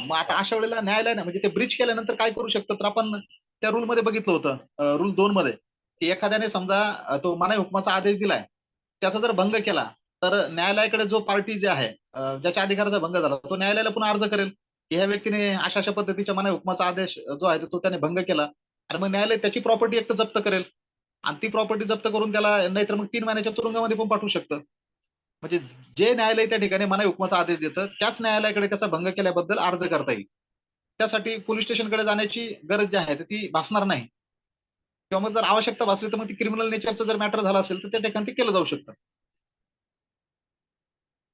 मग आता अशा वेळेला न्यायालयाने म्हणजे ते ब्रीच केल्यानंतर काय करू शकतं, तर आपण त्या रूल मध्ये बघितलं होतं, रूल 2 मध्ये, की एखाद्याने समजा तो मनाई हुकुमाचा आदेश दिलाय, त्याचा जर भंग केला तर न्यायालयाकडे जो पार्टी जे आहे, ज्याच्या अधिकाराचा भंग झाला, तो न्यायालयाला पुन्हा अर्ज करेल की ह्या व्यक्तीने अशा अशा पद्धतीच्या मनाई हुकुमाचा आदेश जो आहे तो त्याने भंग केला, आणि मग न्यायालय त्याची प्रॉपर्टी एक तर जप्त करेल आणि ती प्रॉपर्टी जप्त करून त्याला नाहीतर मग 3 महिन्याच्या तुरुंगामध्ये पण पाठवू शकतं. म्हणजे जे न्यायालय त्या ठिकाणी मनाई हुकुमाचा आदेश देतं त्याच न्यायालयाकडे त्याचा भंग केल्याबद्दल अर्ज करता येईल. त्यासाठी पोलीस स्टेशनकडे जाण्याची गरज जी आहे ती भासणार नाही, किंवा मग जर आवश्यकता भासली तर मग ती क्रिमिनल नेचरचं जर मॅटर झालं असेल तर त्या ठिकाणी ते केलं जाऊ शकतं.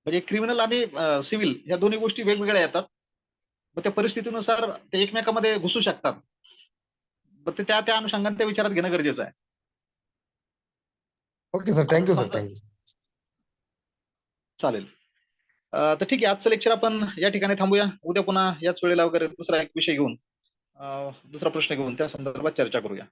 म्हणजे क्रिमिनल आणि सिव्हिल ह्या दोन्ही गोष्टी वेगवेगळ्या येतात. मग त्या परिस्थितीनुसार ते एकमेकांमध्ये घुसू शकतात. मग ते त्या त्या अनुषंगाने ते विचारात घेणं गरजेचं आहे. ओके सर, आता थँक्यू सर, समजा, थँक्यू. चालेल. तर ठीक आहे, आजचं लेक्चर आपण या ठिकाणी थांबूया. उद्या पुन्हा याच वेळेला वगैरे दुसरा एक विषय घेऊन, दुसरा प्रश्न घेऊन त्या संदर्भात चर्चा करूया.